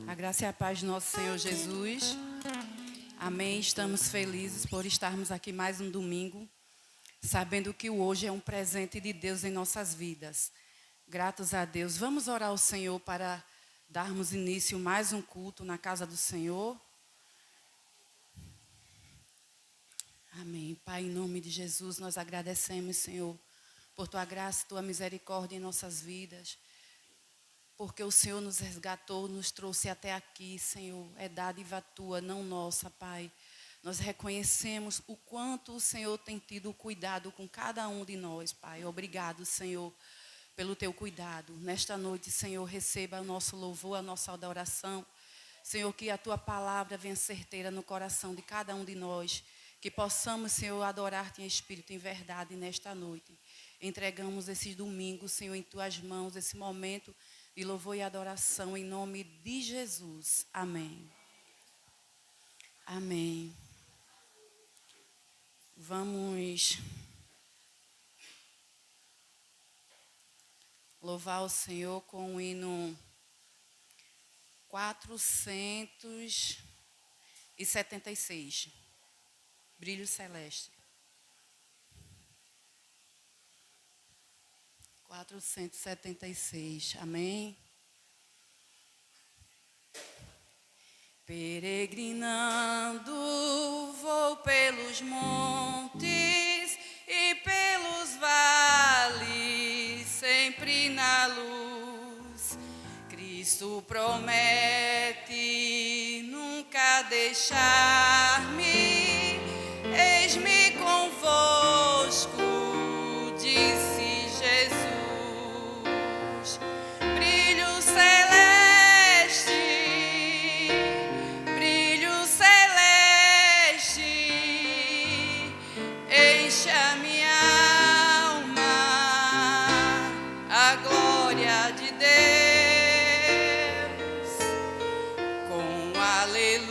A graça e a paz do nosso Senhor Jesus. Amém. Estamos felizes por estarmos aqui mais um domingo, sabendo que o hoje é um presente de Deus em nossas vidas. Gratos a Deus. Vamos orar ao Senhor para darmos início a mais um culto na casa do Senhor. Amém. Pai, em nome de Jesus, nós agradecemos, Senhor, por Tua graça e Tua misericórdia em nossas vidas. Porque o Senhor nos resgatou, nos trouxe até aqui, Senhor. É dádiva Tua, não nossa, Pai. Nós reconhecemos o quanto o Senhor tem tido cuidado com cada um de nós, Pai. Obrigado, Senhor, pelo Teu cuidado. Nesta noite, Senhor, receba o nosso louvor, a nossa adoração. Senhor, que a Tua palavra venha certeira no coração de cada um de nós. Que possamos, Senhor, adorar-te em espírito e em verdade nesta noite. Entregamos esses domingos, Senhor, em Tuas mãos, esse momento de louvor e adoração, em nome de Jesus. Amém. Amém. Vamos louvar o Senhor com o hino 476. Brilho Celeste. 476. Amém. Peregrinando vou pelos montes e pelos vales, sempre na luz. Cristo promete nunca deixar-me, eis-me convosco, disse Jesus. Brilho celeste, brilho celeste, enche a minha alma, a glória de Deus, com aleluias,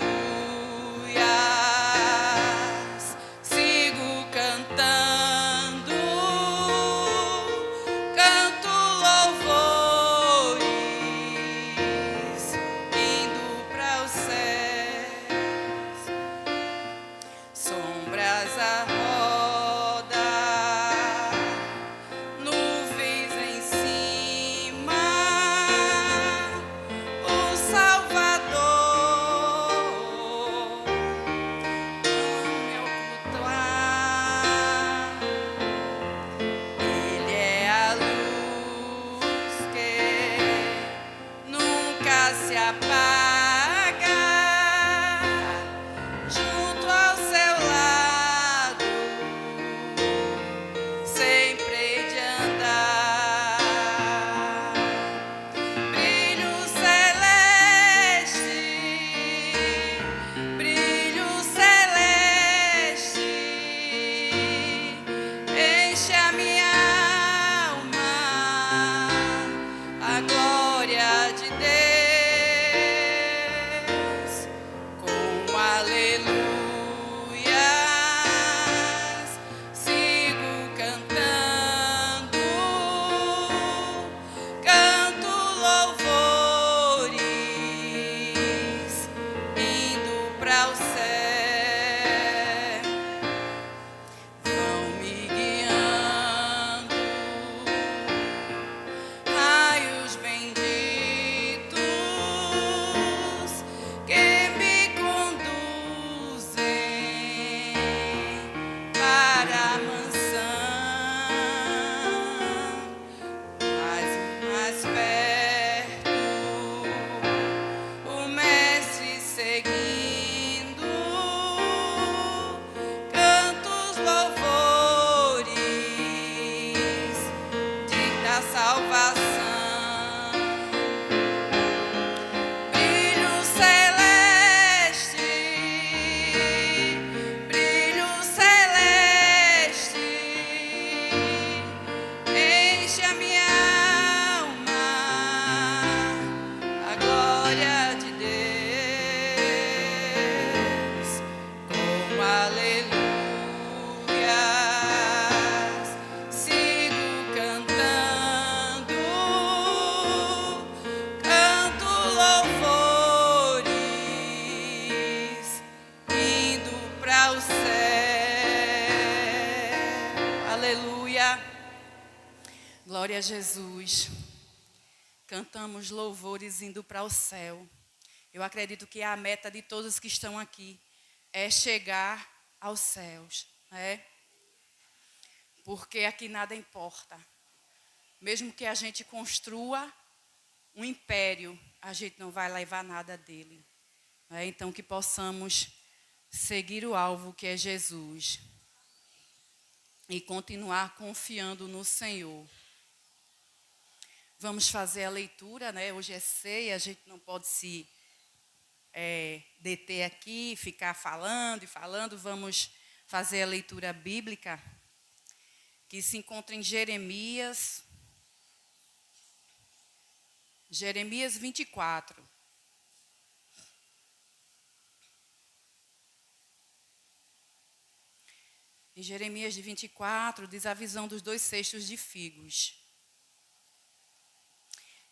sigo cantando, canto louvores, indo para os céus, sombras à roda, nuvens em cima, o Salvador me ocultar. Ele é a luz que nunca se apaga, junto ao seu lado sempre hei de andar. Brilho celeste, brilho celeste, enche a minha alma, a glória de Deus, Glória a Jesus. Cantamos louvores indo para o céu. Eu acredito que a meta de todos que estão aqui é chegar aos céus, né? Porque aqui nada importa. Mesmo que a gente construa um império, a gente não vai levar nada dele, né? Então que possamos seguir o alvo que é Jesus e continuar confiando no Senhor. Vamos fazer a leitura, né? Hoje é ceia, a gente não pode se deter aqui, ficar falando e falando. Vamos fazer a leitura bíblica, que se encontra em Jeremias 24. Em Jeremias 24, diz a visão dos 2 cestos de figos.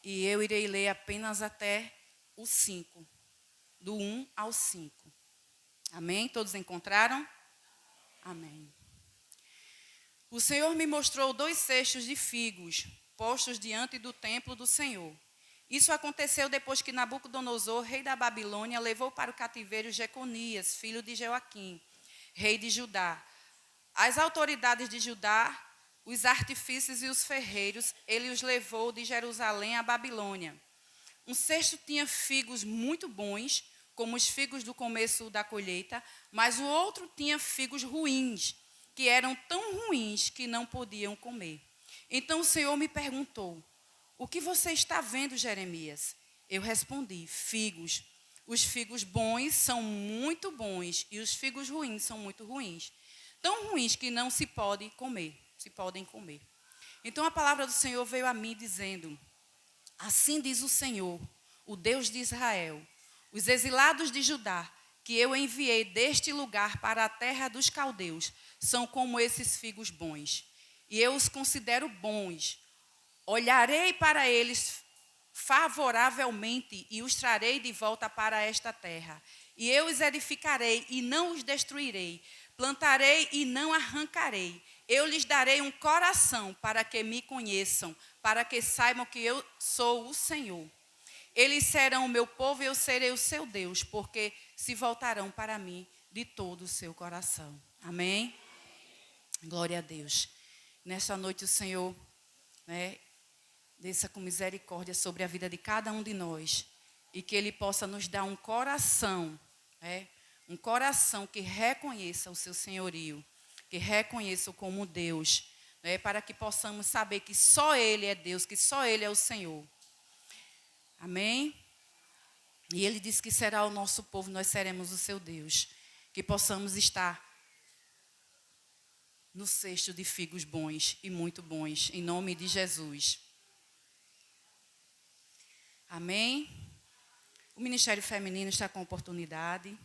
E eu irei ler apenas até o 5, do 1 ao 5. Amém? Todos encontraram? Amém. O Senhor me mostrou 2 cestos de figos, postos diante do templo do Senhor. Isso aconteceu depois que Nabucodonosor, rei da Babilônia, levou para o cativeiro Jeconias, filho de Joaquim, rei de Judá. As autoridades de Judá, os artífices e os ferreiros, ele os levou de Jerusalém à Babilônia. Um cesto tinha figos muito bons, como os figos do começo da colheita, mas o outro tinha figos ruins, que eram tão ruins que não podiam comer. Então o Senhor me perguntou: o que você está vendo, Jeremias? Eu respondi: figos. Os figos bons são muito bons e os figos ruins são muito ruins. Tão ruins que não se podem comer. Então a palavra do Senhor veio a mim dizendo: assim diz o Senhor, o Deus de Israel, os exilados de Judá, que eu enviei deste lugar para a terra dos caldeus, são como esses figos bons. E eu os considero bons. Olharei para eles favoravelmente e os trarei de volta para esta terra. E eu os edificarei e não os destruirei. Plantarei e não arrancarei. Eu lhes darei um coração para que me conheçam, para que saibam que eu sou o Senhor. Eles serão o meu povo e eu serei o seu Deus, porque se voltarão para mim de todo o seu coração. Amém? Glória a Deus. Nesta noite o Senhor, né, desça com misericórdia sobre a vida de cada um de nós e que Ele possa nos dar um coração, né, um coração que reconheça o seu senhorio, que reconheça-o como Deus, né, para que possamos saber que só Ele é Deus, que só Ele é o Senhor. Amém? E Ele disse que será o nosso povo, nós seremos o seu Deus. Que possamos estar no cesto de figos bons e muito bons, em nome de Jesus. Amém? O Ministério Feminino está com oportunidade.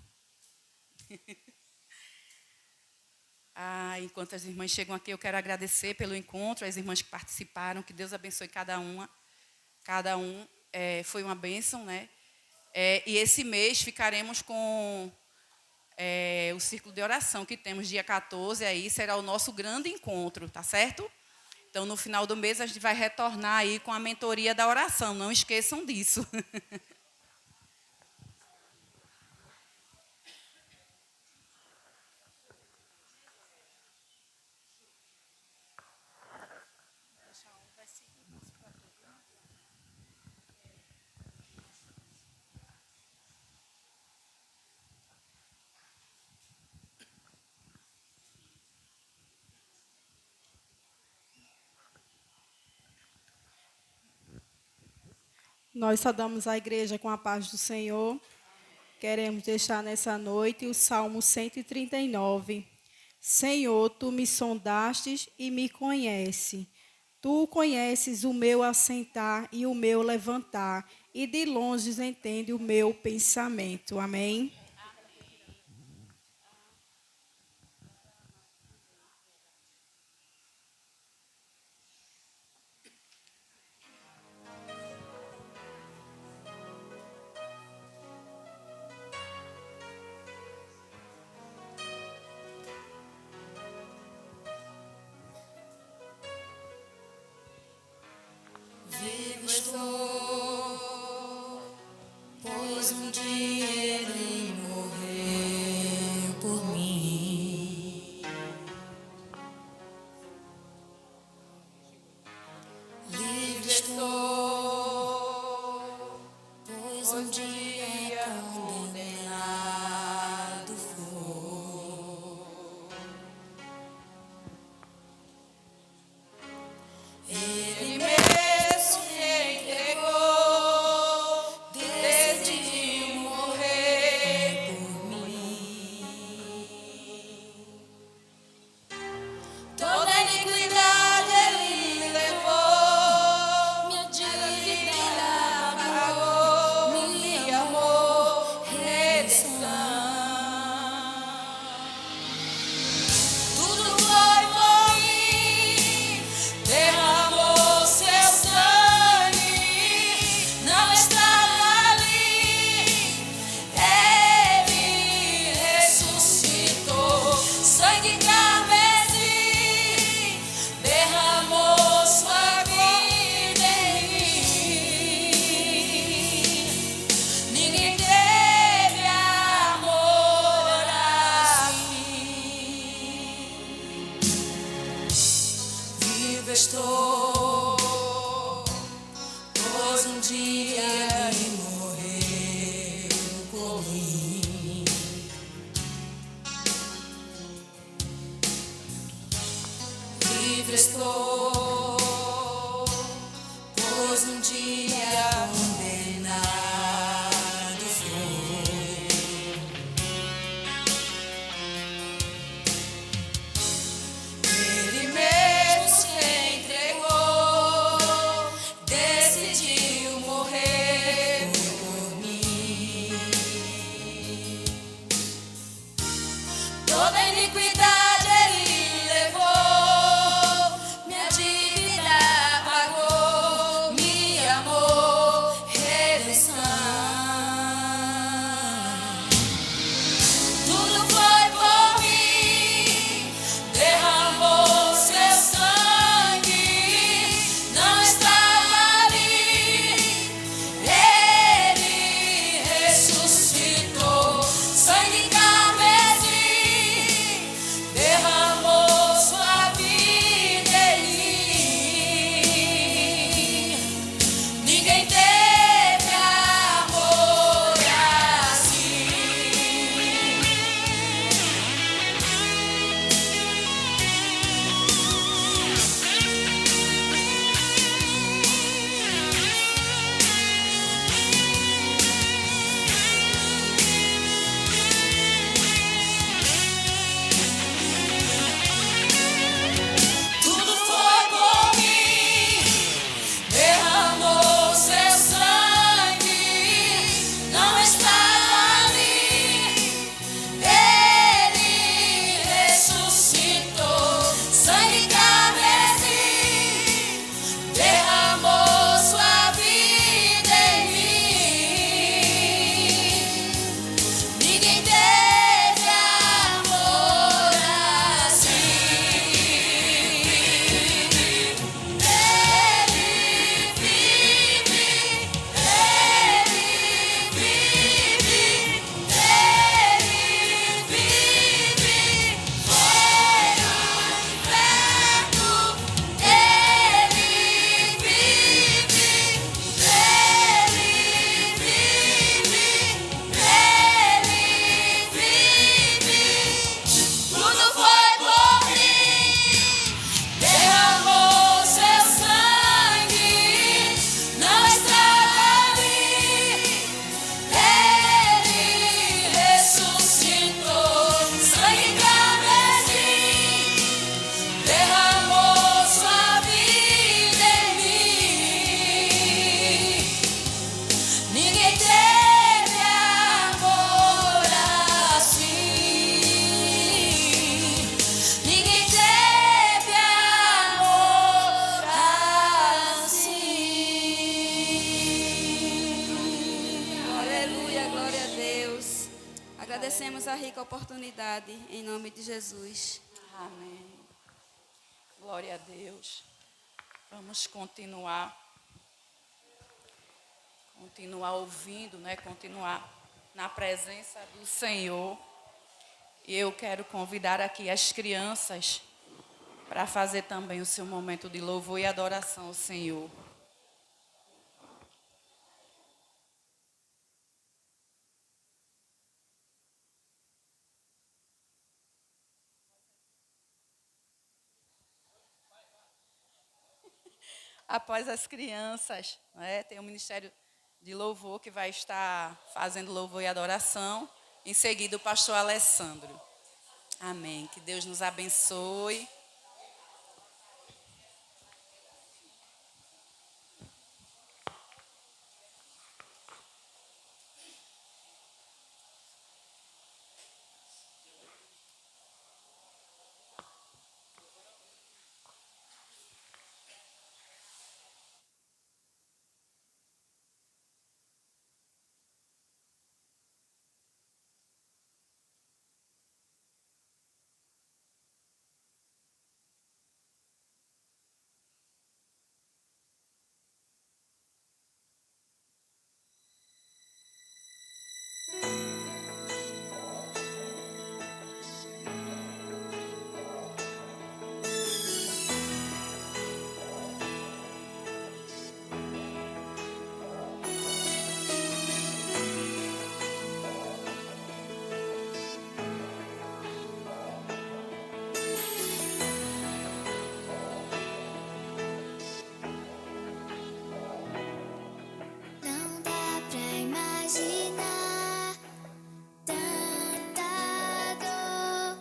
Enquanto as irmãs chegam aqui, eu quero agradecer pelo encontro, as irmãs que participaram, que Deus abençoe cada um. Foi uma bênção, né? E esse mês ficaremos com o círculo de oração que temos dia 14, aí será o nosso grande encontro, tá certo? Então, no final do mês, a gente vai retornar aí com a mentoria da oração, não esqueçam disso. Nós saudamos a igreja com a paz do Senhor. Queremos deixar nessa noite o Salmo 139. Senhor, tu me sondastes e me conheces. Tu conheces o meu assentar e o meu levantar, e de longe entende o meu pensamento. Amém? pois um dia ele morreu por mim. Livre estou, pois um dia condenado for. Ele mesmo se entregou, decidiu morrer por mim. Toda iniquidade ele levou, minha dívida pagou, me amou, redenção. Tudo foi por mim, derramou seu sangue, não estava ali. Ele ressuscitou, sangue carmesim, derramou sua vida em mim. Ninguém teve amor assim. Vivo estou, pois um dia ele morreu por mim. Livre estou, pois um dia condenado fui. Ele mesmo se entregou, decidiu morrer por mim. Toda iniquidade ele levou, minha dívida pagou, me amou, redenção. Tudo foi por mim, derramou seu sangue, não estava ali. Ele ressuscitou, sangue carmesim, derramou sua vida em mim. Ninguém teve amor assim. Tudo foi por mim, derramou seu sangue, não estava ali. Ele ressuscitou, sangue carmesim, derramou sua vida em mim. Ninguém teve amor assim. Ele vive, ele vive, foi no inferno. Ele vive, tudo foi por mim, derramou seu sangue, não estava ali. Ele ressuscitou, sangue carmesim, derramou sua vida em mim. Ninguém teve amor assim. Ninguém teve amor assim. Aleluia, glória a Deus. Agradecemos a rica oportunidade, em nome de Jesus. Amém. Glória a Deus. Vamos continuar continuar ouvindo, né? Continuar na presença do Senhor. E eu quero convidar aqui as crianças para fazer também o seu momento de louvor e adoração ao Senhor. Após as crianças, né, tem o Ministério de Louvor que vai estar fazendo louvor e adoração. Em seguida, o pastor Alessandro. Amém. Que Deus nos abençoe. Não dá pra imaginar tanta dor.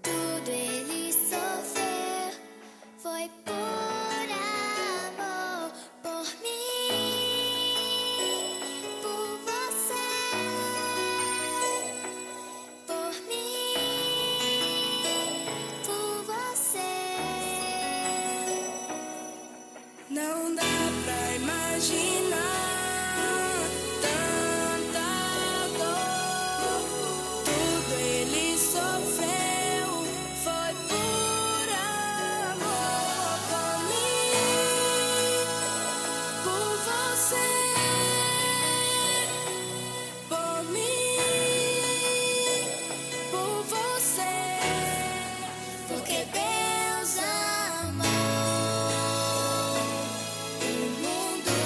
Tudo ele sofreu, foi por amor, por mim, por você, por mim, por você. Não dá pra imaginar tanta dor. Tudo ele sofreu, foi por amor, por mim, por você, por mim, por você. Porque Deus amou o mundo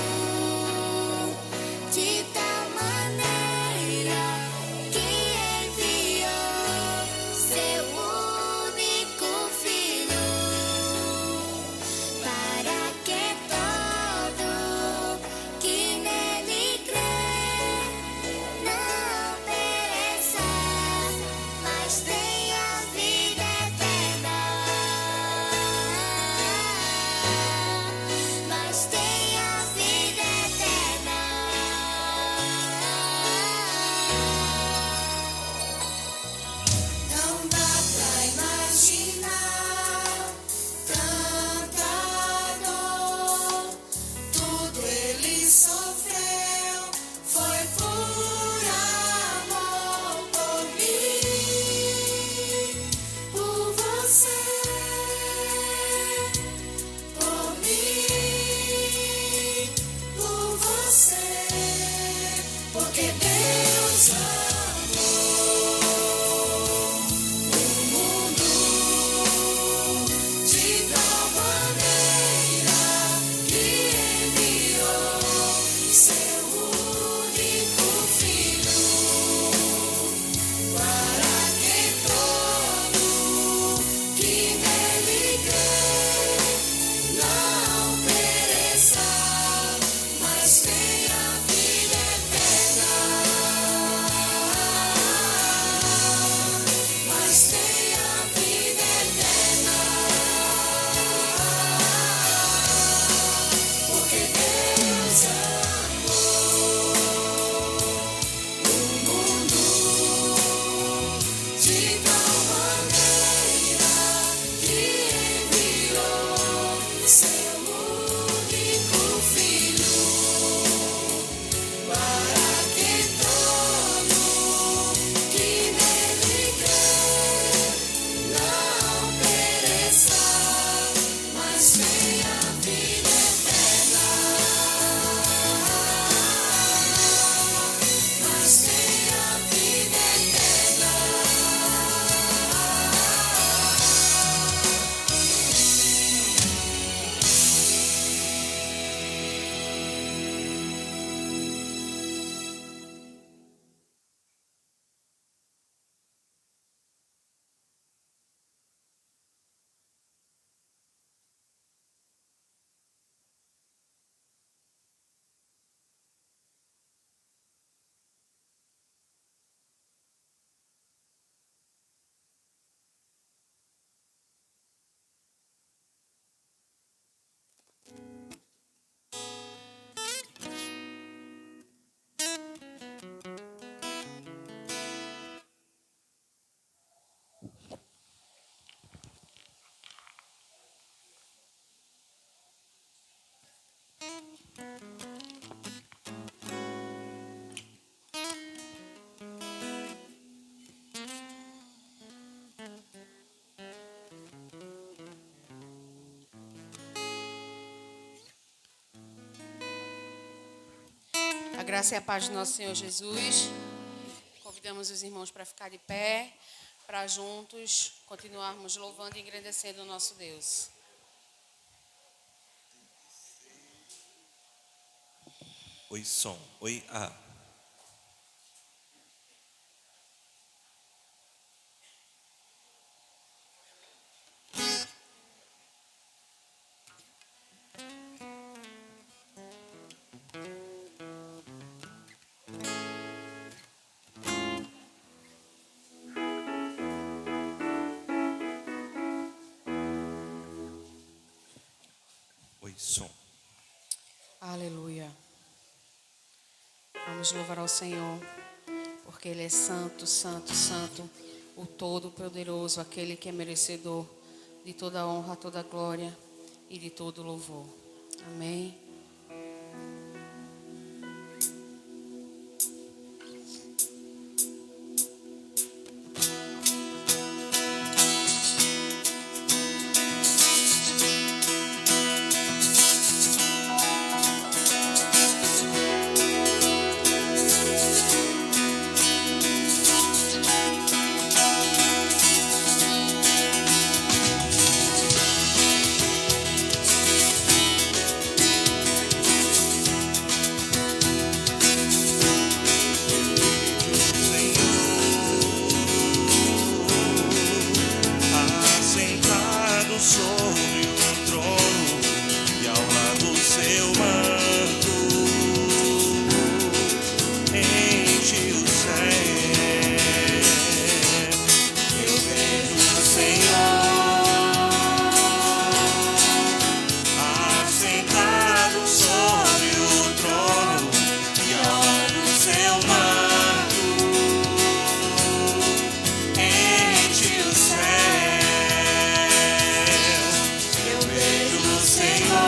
de tal maneira que enviou seu único filho para que todo que nele crê não pereça, mas tenha vida eterna. Mas tenha vida eterna. Não dá pra imaginar tanta dor. Tudo ele sofreu, foi por amor, por mim, por você, por mim, por você. Porque Deus amou o mundo de tal maneira que enviou seu único filho para que todo que nele crê não pereça, mas tenha vida eterna. graça e a paz do nosso Senhor Jesus. Convidamos os irmãos para ficar de pé, para juntos continuarmos louvando e engrandecendo o nosso Deus. Oi, som. Oi, A. Oi, som. Aleluia. Vamos louvar ao Senhor, porque Ele é santo, santo, santo, o Todo-Poderoso, aquele que é merecedor de toda honra, toda glória e de todo louvor. Amém. Assentado sobre um trono e ao lado seu manto enche o céu. Eu vejo o Senhor assentado sobre o trono e ao lado seu manto enche o céu. Eu vejo o Senhor,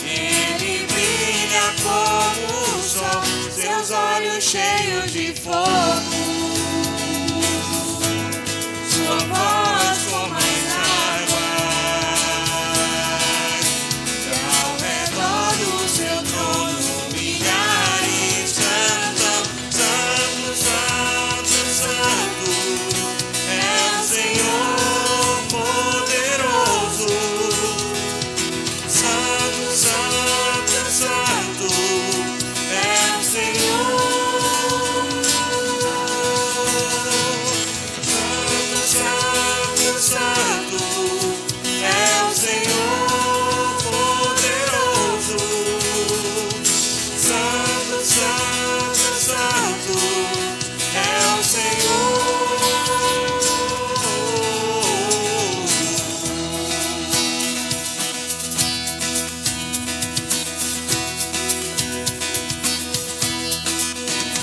Ele brilha como o sol, seus olhos cheios de fogo, sua voz como as águas, e ao redor do seu trono milhares cantam: Santo, Santo, Santo, é o Senhor poderoso. Santo, Santo, Santo, é o Senhor. Santo, Santo, Santo, é o Senhor poderoso. Santo, Santo, Santo, é o Senhor.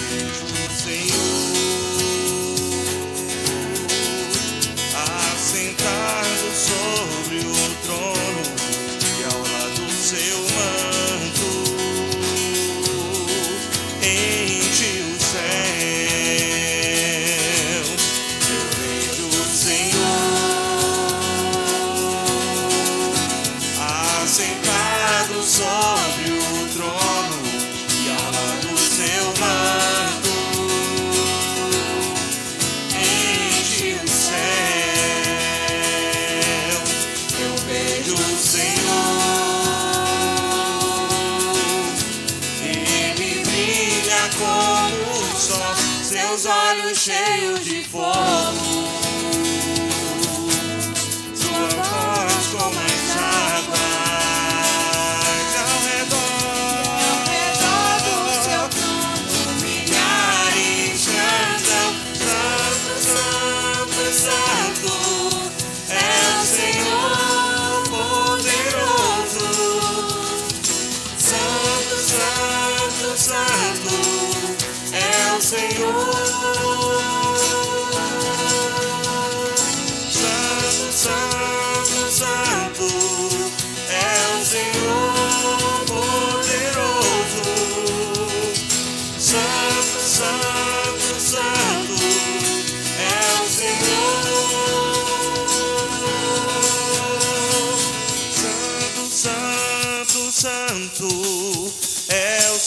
Vejo o Senhor assentado sobre o trono e ao lado seu manto enche o céu. Eu vejo o Senhor assentado sobre o trono e ao lado seu manto enche o céu. Eu vejo o Senhor, Ele brilha como o sol, seus olhos cheios de fogo, sua voz como as águas, ao redor do seu trono milhares cantam: Santo, Santo, Santo, é o Senhor poderoso. Santo, Santo, Santo, é o Senhor.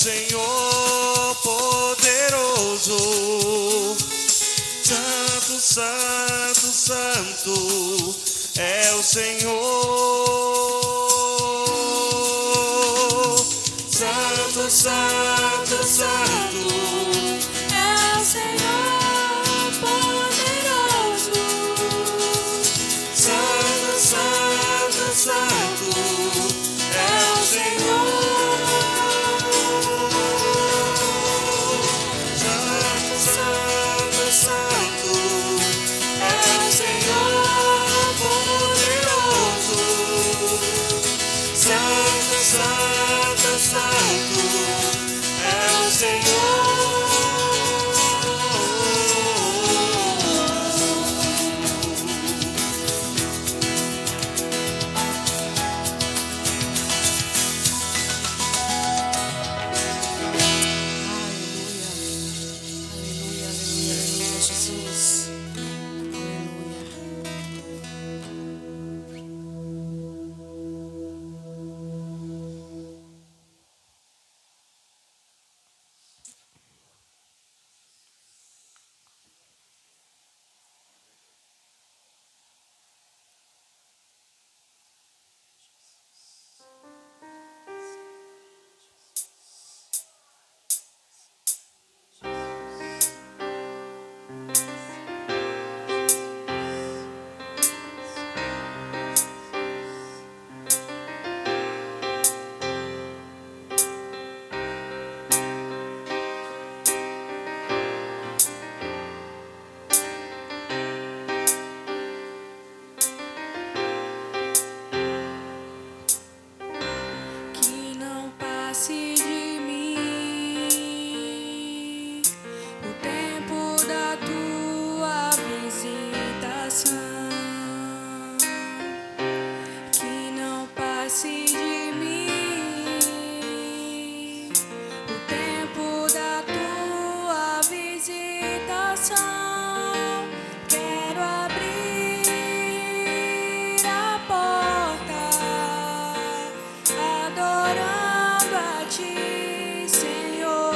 Senhor poderoso. Santo, santo, santo é o Senhor. Santo, santo, santo É o Senhor poderoso. Santo, santo, santo é o Senhor. Santo, santo, santo é o Senhor poderoso. Santo, santo, santo é o Senhor. Aleluia. Aleluia, aleluia, aleluia, Jesus. Aleluia. Que não passe de mim o tempo da tua visitação. Que não passe de mim o tempo da tua visitação. Quero abrir a porta, adorando a ti, Senhor.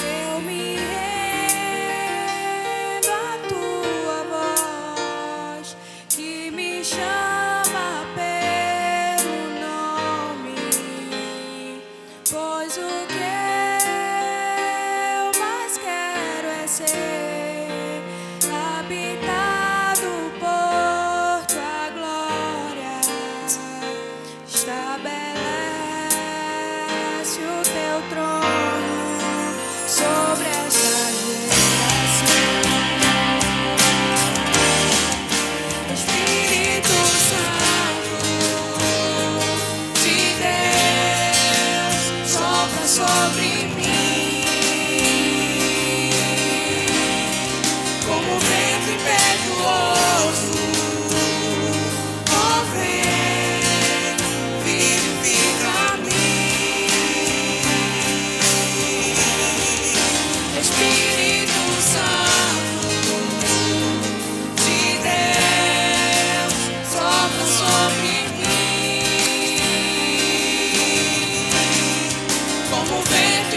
Eu me rendo à tua voz, que me chama pelo nome, pois o que eu mais quero é ser habitado por tua glória. Estabelece o teu trono sobre esta geração. Espírito Santo de Deus, sopra sobre mim como vento impetuoso. Ó, vem, vivifica-me. Espírito Santo de Deus, sopra sobre mim como vento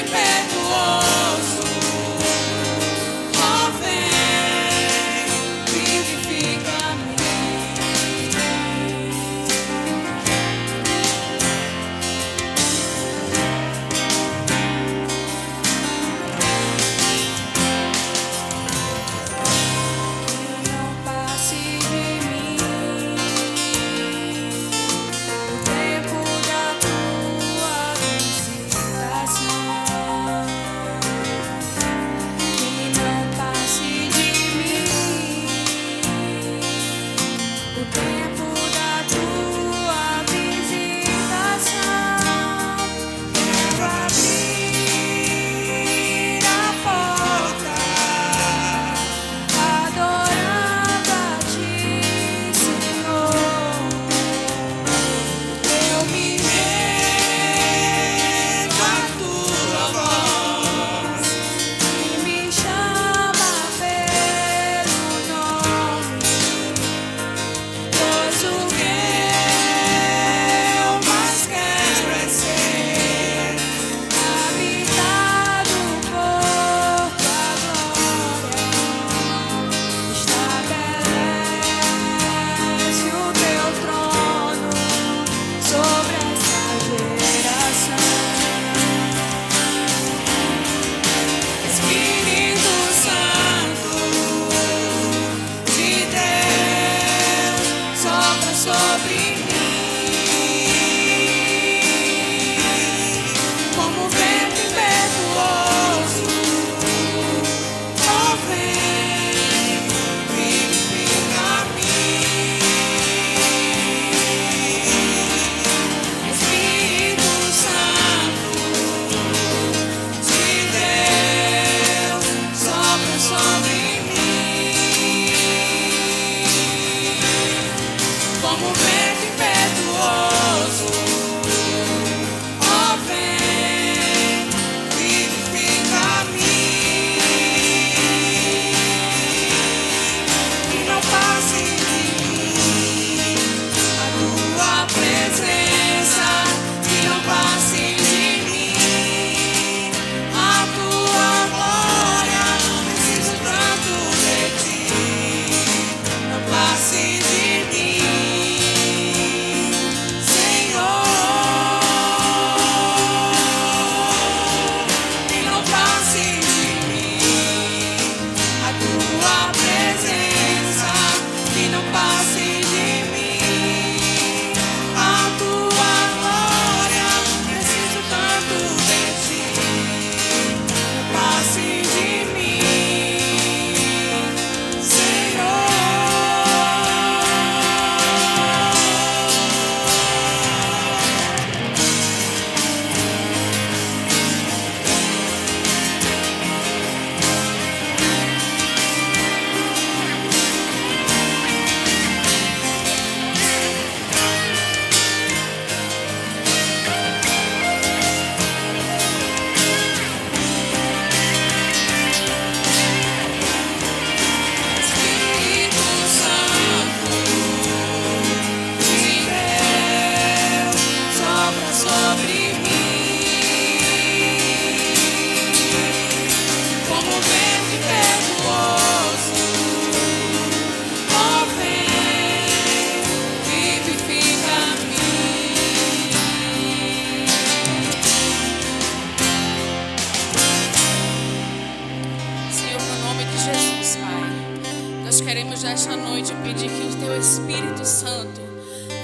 nesta noite pedir que o Teu Espírito Santo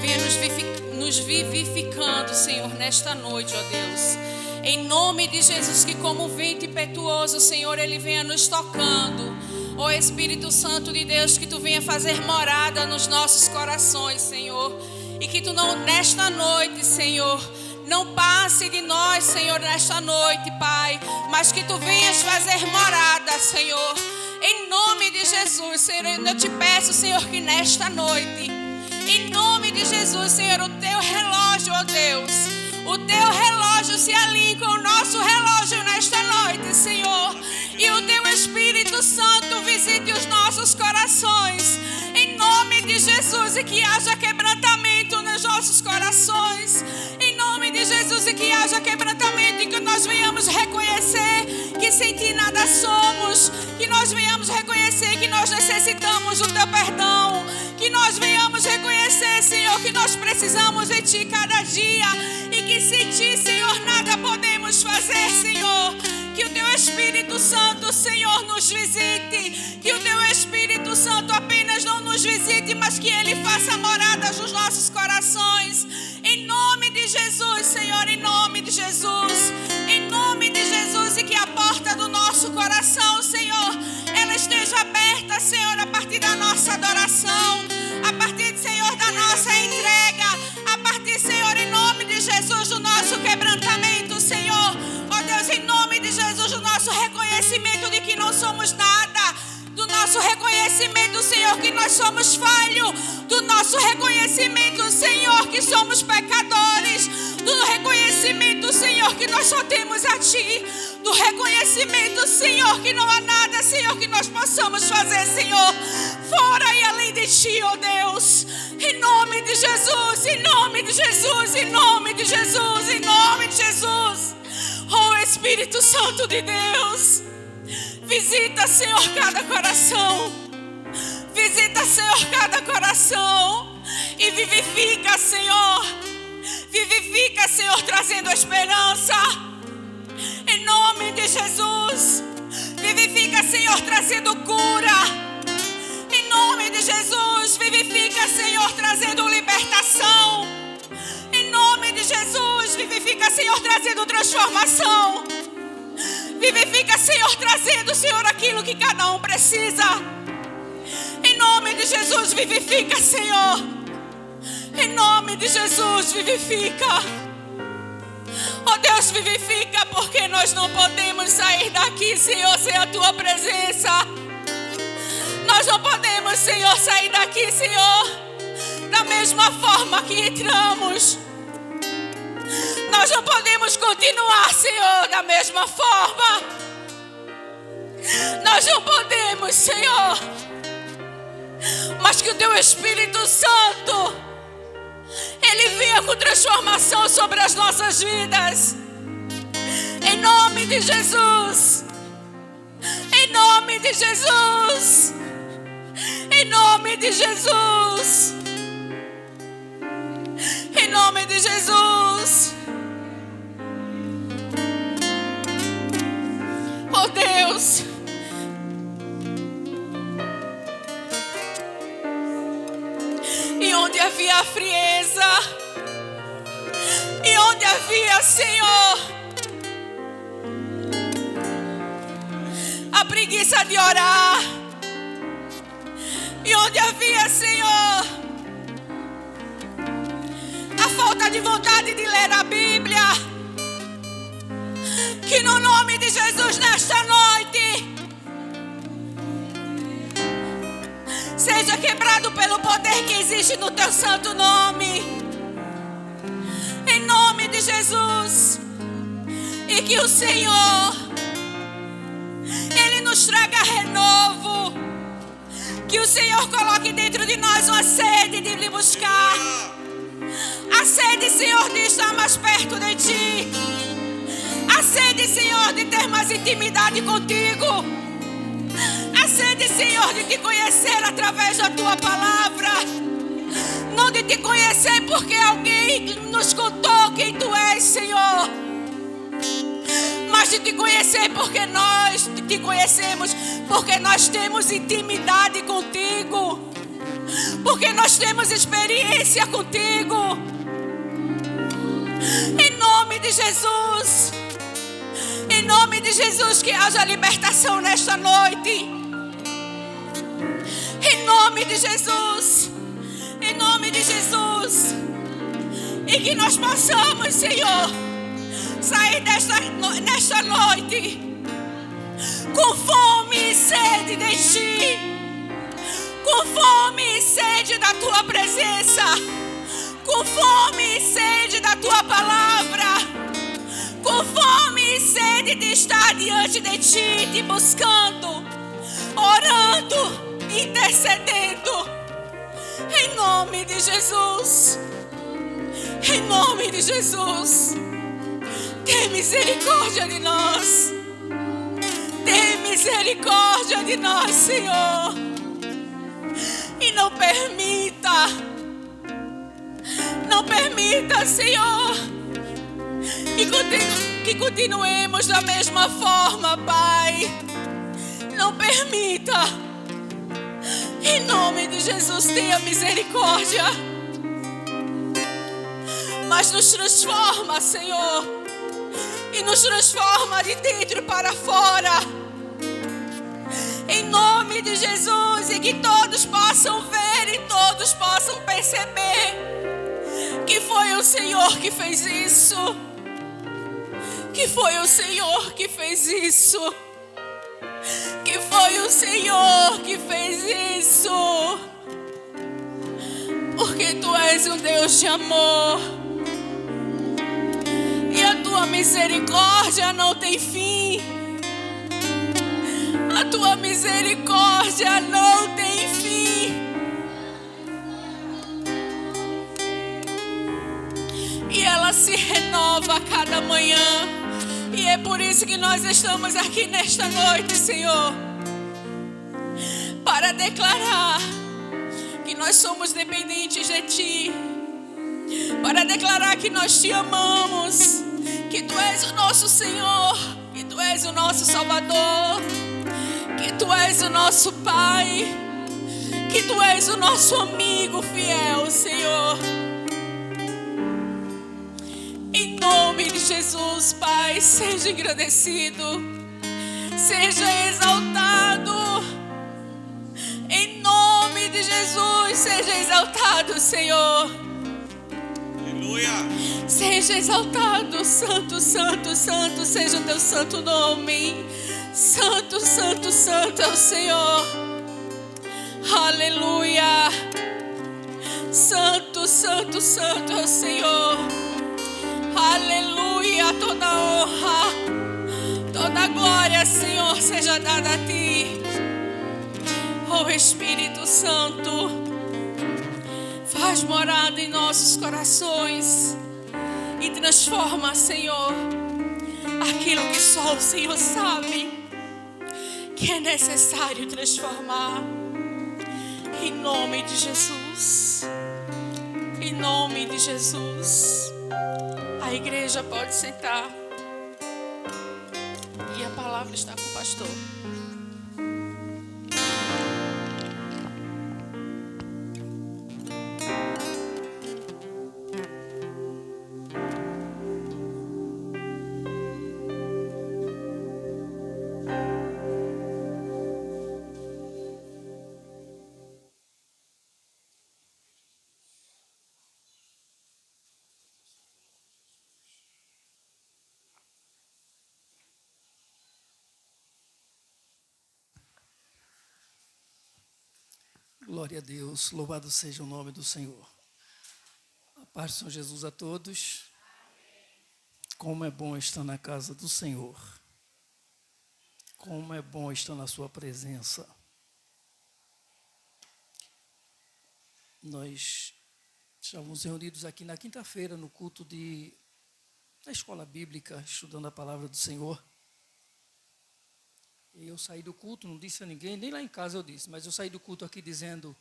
venha nos vivificando, Senhor, nesta noite, ó Deus. Em nome de Jesus, que como vento impetuoso, Senhor, Ele venha nos tocando. Ó Espírito Santo de Deus, que Tu venha fazer morada nos nossos corações, Senhor. E que Tu não, nesta noite, Senhor, não passe de nós, Senhor, nesta noite, Pai. Mas que Tu venhas fazer morada, Senhor. Em nome de Jesus, Senhor, eu te peço, Senhor, que nesta noite, em nome de Jesus, Senhor, o Teu relógio, ó Deus, o Teu relógio se alinhe com o nosso relógio nesta noite, Senhor. E o Teu Espírito Santo visite os nossos corações, em nome de Jesus, e que haja quebrantamento nos nossos corações, em nome de Jesus, e que haja quebrantamento, e que nós venhamos reconhecer que sem Ti nada somos, que nós venhamos reconhecer que nós necessitamos do Teu perdão, que nós venhamos reconhecer, Senhor, que nós precisamos de Ti cada dia, e que sem Ti, Senhor, nada podemos fazer, Senhor. Que o Teu Espírito Santo, Senhor, nos visite. Que o Teu Espírito Santo apenas não nos visite, mas que Ele faça moradas nos nossos corações. Em nome de Jesus, Senhor, em nome de Jesus. Em nome de Jesus, e que a porta do nosso coração, Senhor, ela esteja aberta, Senhor, a partir da nossa adoração, a partir, Senhor, da nossa entrega, a partir, Senhor, em nome de Jesus, do nosso quebrantamento, Senhor. Ó Deus, em nome de Jesus, do nosso reconhecimento de que não somos nada, do nosso reconhecimento, Senhor, que nós somos falhos, do nosso reconhecimento, Senhor, que somos pecadores, do reconhecimento, Senhor, que nós só temos a Ti, do reconhecimento, Senhor, que não há nada, Senhor, que nós possamos fazer, Senhor, fora e além de Ti, ó Deus. Em nome de Jesus, em nome de Jesus, em nome de Jesus, em nome de Jesus. Oh Espírito Santo de Deus, visita, Senhor, cada coração. Visita, Senhor, cada coração. E vivifica, Senhor. Vivifica, Senhor, trazendo esperança. Em nome de Jesus. Vivifica, Senhor, trazendo cura. Em nome de Jesus. Vivifica, Senhor, trazendo libertação. Em nome de Jesus. Vivifica, Senhor, trazendo transformação. Vivifica, Senhor, trazendo, Senhor, aquilo que cada um precisa. Em nome de Jesus, vivifica, Senhor. Em nome de Jesus, vivifica. Oh Deus, vivifica, porque nós não podemos sair daqui, Senhor, sem a Tua presença. Nós não podemos, Senhor, sair daqui, Senhor, da mesma forma que entramos. Nós não podemos continuar, Senhor, da mesma forma. Nós não podemos, Senhor. Mas que o Teu Espírito Santo, Ele venha com transformação sobre as nossas vidas. Em nome de Jesus. Em nome de Jesus. Em nome de Jesus. Em nome de Jesus. Oh Deus. E onde havia frieza, e onde havia, Senhor, a preguiça de orar, e onde havia, Senhor, a falta de vontade de ler a Bíblia, que no nome de Jesus nesta noite seja quebrado pelo poder que existe no Teu santo nome. Em nome de Jesus. E que o Senhor, Ele nos traga renovo. Que o Senhor coloque dentro de nós uma sede de lhe buscar. A sede, Senhor, de estar mais perto de Ti. A sede, Senhor, de ter mais intimidade contigo. A sede, Senhor, de Te conhecer através da Tua palavra. Não de Te conhecer porque alguém nos contou quem Tu és, Senhor. Mas de te conhecer porque nós te conhecemos, porque nós temos intimidade contigo, porque nós temos experiência contigo. Em nome de Jesus. Em nome de Jesus, que haja libertação nesta noite. Em nome de Jesus. Em nome de Jesus. E que nós possamos, Senhor, sair nesta noite com fome e sede de Ti. Com fome e sede da Tua presença. Com fome e sede da Tua palavra. Com fome e sede de estar diante de Ti, te buscando, orando, intercedendo. Em nome de Jesus. Em nome de Jesus. Tem misericórdia de nós. Tem misericórdia de nós, Senhor. E não permita, Senhor, que continuemos da mesma forma, Pai. Não permita. Em nome de Jesus, tenha misericórdia. Mas nos transforma, Senhor. E nos transforma de dentro para fora. Em nome de Jesus. E que todos possam ver e todos possam perceber que foi o Senhor que fez isso. Que foi o Senhor que fez isso. Que foi o Senhor que fez isso. Porque Tu és um Deus de amor. E a Tua misericórdia não tem fim. A Tua misericórdia não tem fim. E ela se renova a cada manhã. E é por isso que nós estamos aqui nesta noite, Senhor, para declarar que nós somos dependentes de Ti, para declarar que nós Te amamos, que Tu és o nosso Senhor, que Tu és o nosso Salvador, que Tu és o nosso Pai, que Tu és o nosso amigo fiel, Senhor. Em nome de Jesus, Pai, seja engrandecido, seja exaltado. Em nome de Jesus, seja exaltado, Senhor. Aleluia. Seja exaltado, Santo, Santo, Santo, seja o Teu santo nome. Santo, Santo, Santo é o Senhor. Aleluia. Santo, Santo, Santo é o Senhor. Aleluia, toda honra, toda glória, Senhor, seja dada a Ti. Oh Espírito Santo, faz morada em nossos corações e transforma, Senhor, aquilo que só o Senhor sabe que é necessário transformar. Em nome de Jesus. Em nome de Jesus. A igreja pode sentar. E a palavra está com o pastor. Glória a Deus, louvado seja o nome do Senhor. A paz do Senhor Jesus a todos. Como é bom estar na casa do Senhor. Como é bom estar na sua presença. Nós estávamos reunidos aqui na quinta-feira no culto da escola bíblica, estudando a palavra do Senhor. E eu saí do culto, não disse a ninguém, nem lá em casa eu disse, mas eu saí do culto aqui dizendo: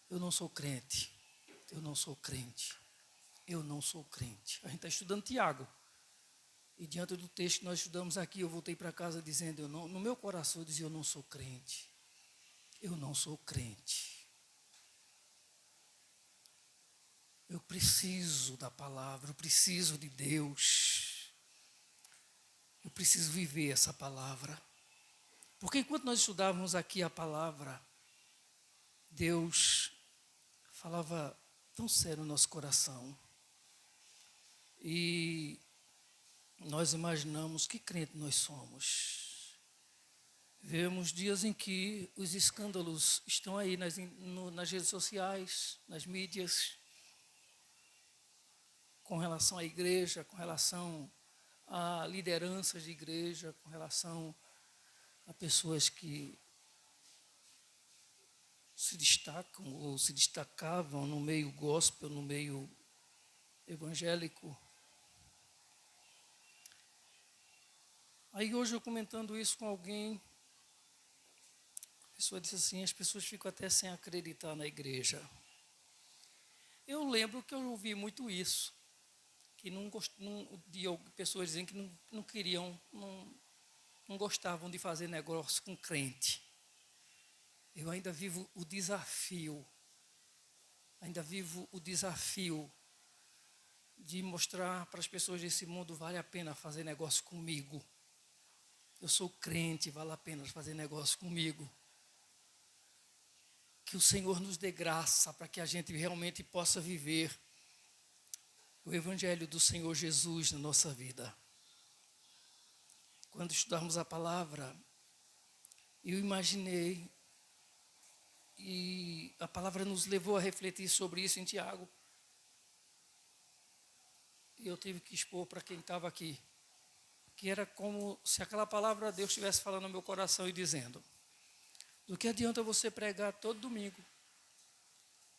eu não sou crente, eu não sou crente, eu não sou crente. A gente está estudando Tiago. E diante do texto que nós estudamos aqui, eu voltei para casa dizendo, no meu coração eu dizia, eu não sou crente. Eu não sou crente. Eu preciso da palavra, eu preciso de Deus. Eu preciso viver essa palavra. Porque enquanto nós estudávamos aqui a palavra, Deus falava tão sério no nosso coração. E nós imaginamos que crente nós somos. Vemos dias em que os escândalos estão aí nas redes sociais, nas mídias, com relação à igreja, com relação a lideranças de igreja, com relação a pessoas que se destacam ou se destacavam no meio gospel, no meio evangélico. Aí hoje eu comentando isso com alguém, a pessoa disse assim, as pessoas ficam até sem acreditar na igreja. Eu lembro que eu ouvi muito isso, que de pessoas dizendo que não queriam, não gostavam de fazer negócio com crente. Eu ainda vivo o desafio de mostrar para as pessoas desse mundo, vale a pena fazer negócio comigo. Eu sou crente, vale a pena fazer negócio comigo. Que o Senhor nos dê graça para que a gente realmente possa viver o Evangelho do Senhor Jesus na nossa vida. Quando estudarmos a palavra, eu imaginei, e a palavra nos levou a refletir sobre isso em Tiago. E eu tive que expor para quem estava aqui, que era como se aquela palavra Deus estivesse falando no meu coração e dizendo, do que adianta você pregar todo domingo,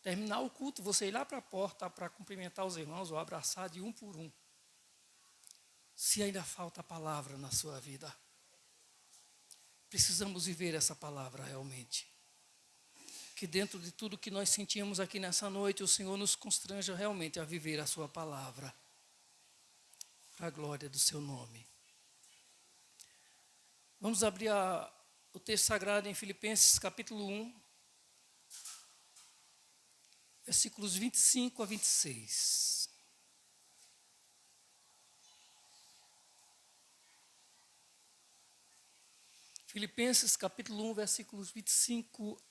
terminar o culto, você ir lá para a porta para cumprimentar os irmãos ou abraçar de um por um, se ainda falta a palavra na sua vida. Precisamos viver essa palavra realmente. Que dentro de tudo que nós sentimos aqui nessa noite, o Senhor nos constranja realmente a viver a sua palavra, para a glória do seu nome. Vamos abrir o texto sagrado em Filipenses capítulo 1, versículos 25 a 26. Filipenses capítulo 1, versículos 25,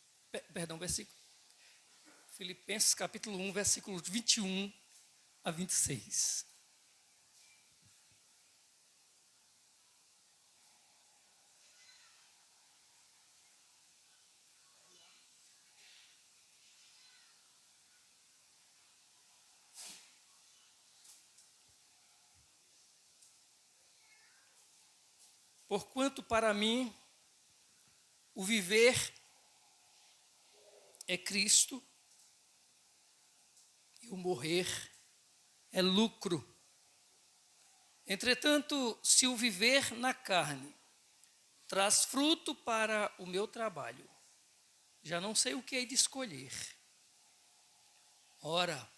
Filipenses capítulo 1, versículos 21 a 26. Porquanto para mim o viver é Cristo e o morrer é lucro. Entretanto, se o viver na carne traz fruto para o meu trabalho, já não sei o que hei de escolher. Ora,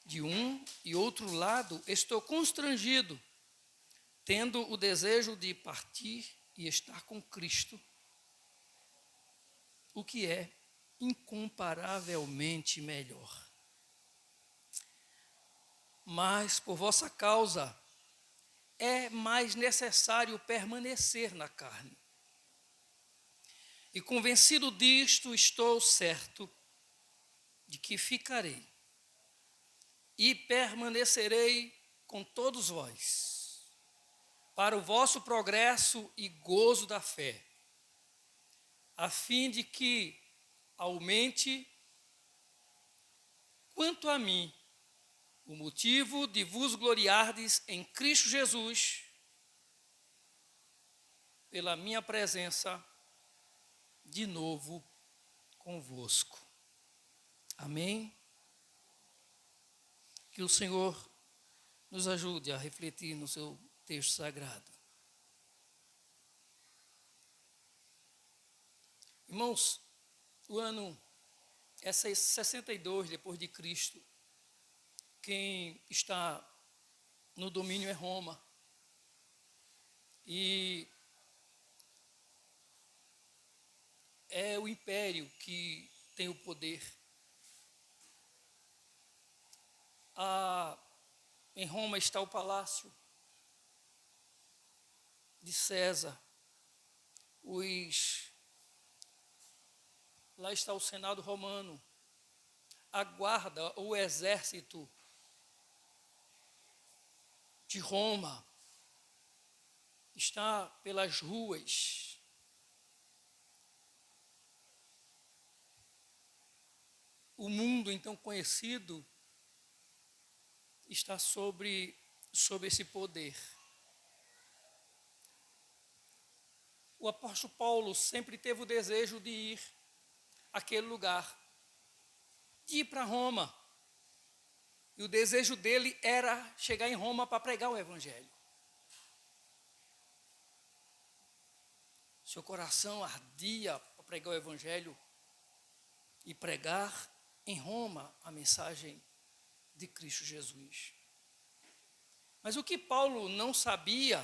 de um e outro lado estou constrangido, tendo o desejo de partir e estar com Cristo, o que é incomparavelmente melhor. Mas, por vossa causa, é mais necessário permanecer na carne. E convencido disto, estou certo de que ficarei e permanecerei com todos vós, para o vosso progresso e gozo da fé, a fim de que aumente, quanto a mim, o motivo de vos gloriardes em Cristo Jesus, pela minha presença de novo convosco. Amém? Que o Senhor nos ajude a refletir no seu texto sagrado. Irmãos, o ano é 62 depois de Cristo. Quem está no domínio é Roma. E é o império que tem o poder. Em Roma está o palácio de César. Lá está o Senado romano. A guarda, o exército de Roma está pelas ruas. O mundo então conhecido está sobre esse poder. O apóstolo Paulo sempre teve o desejo de ir àquele lugar, de ir para Roma. E o desejo dele era chegar em Roma para pregar o evangelho. Seu coração ardia para pregar o evangelho e pregar em Roma a mensagem de Cristo Jesus. Mas o que Paulo não sabia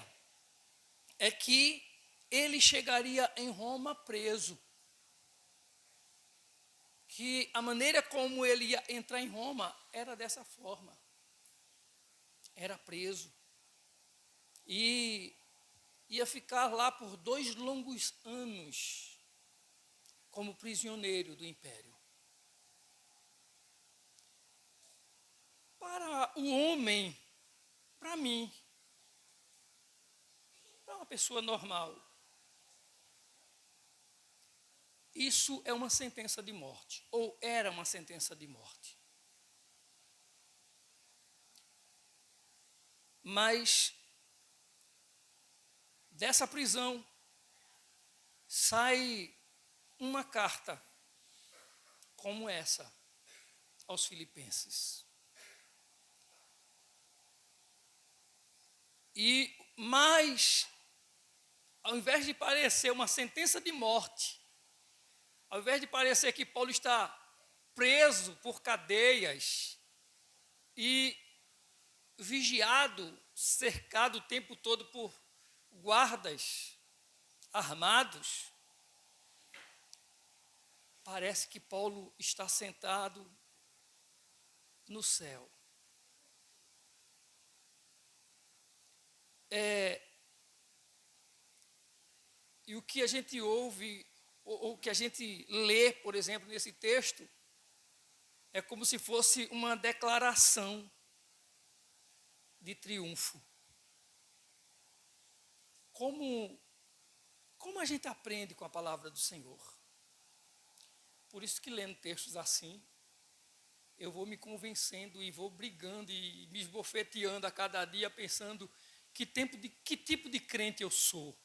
é que ele chegaria em Roma preso. Que a maneira como ele ia entrar em Roma era dessa forma. Era preso. E ia ficar lá por 2 longos anos como prisioneiro do império. Para o homem, para mim, para uma pessoa normal, isso é uma sentença de morte, ou era uma sentença de morte. Mas dessa prisão sai uma carta como essa aos Filipenses. Mas, ao invés de parecer uma sentença de morte, ao invés de parecer que Paulo está preso por cadeias e vigiado, cercado o tempo todo por guardas armados, parece que Paulo está sentado no céu. E o que a gente ouve, ou o que a gente lê, por exemplo, nesse texto, é como se fosse uma declaração de triunfo. Como a gente aprende com a palavra do Senhor? Por isso que lendo textos assim, eu vou me convencendo e vou brigando e me esbofeteando a cada dia, pensando que tipo de crente eu sou.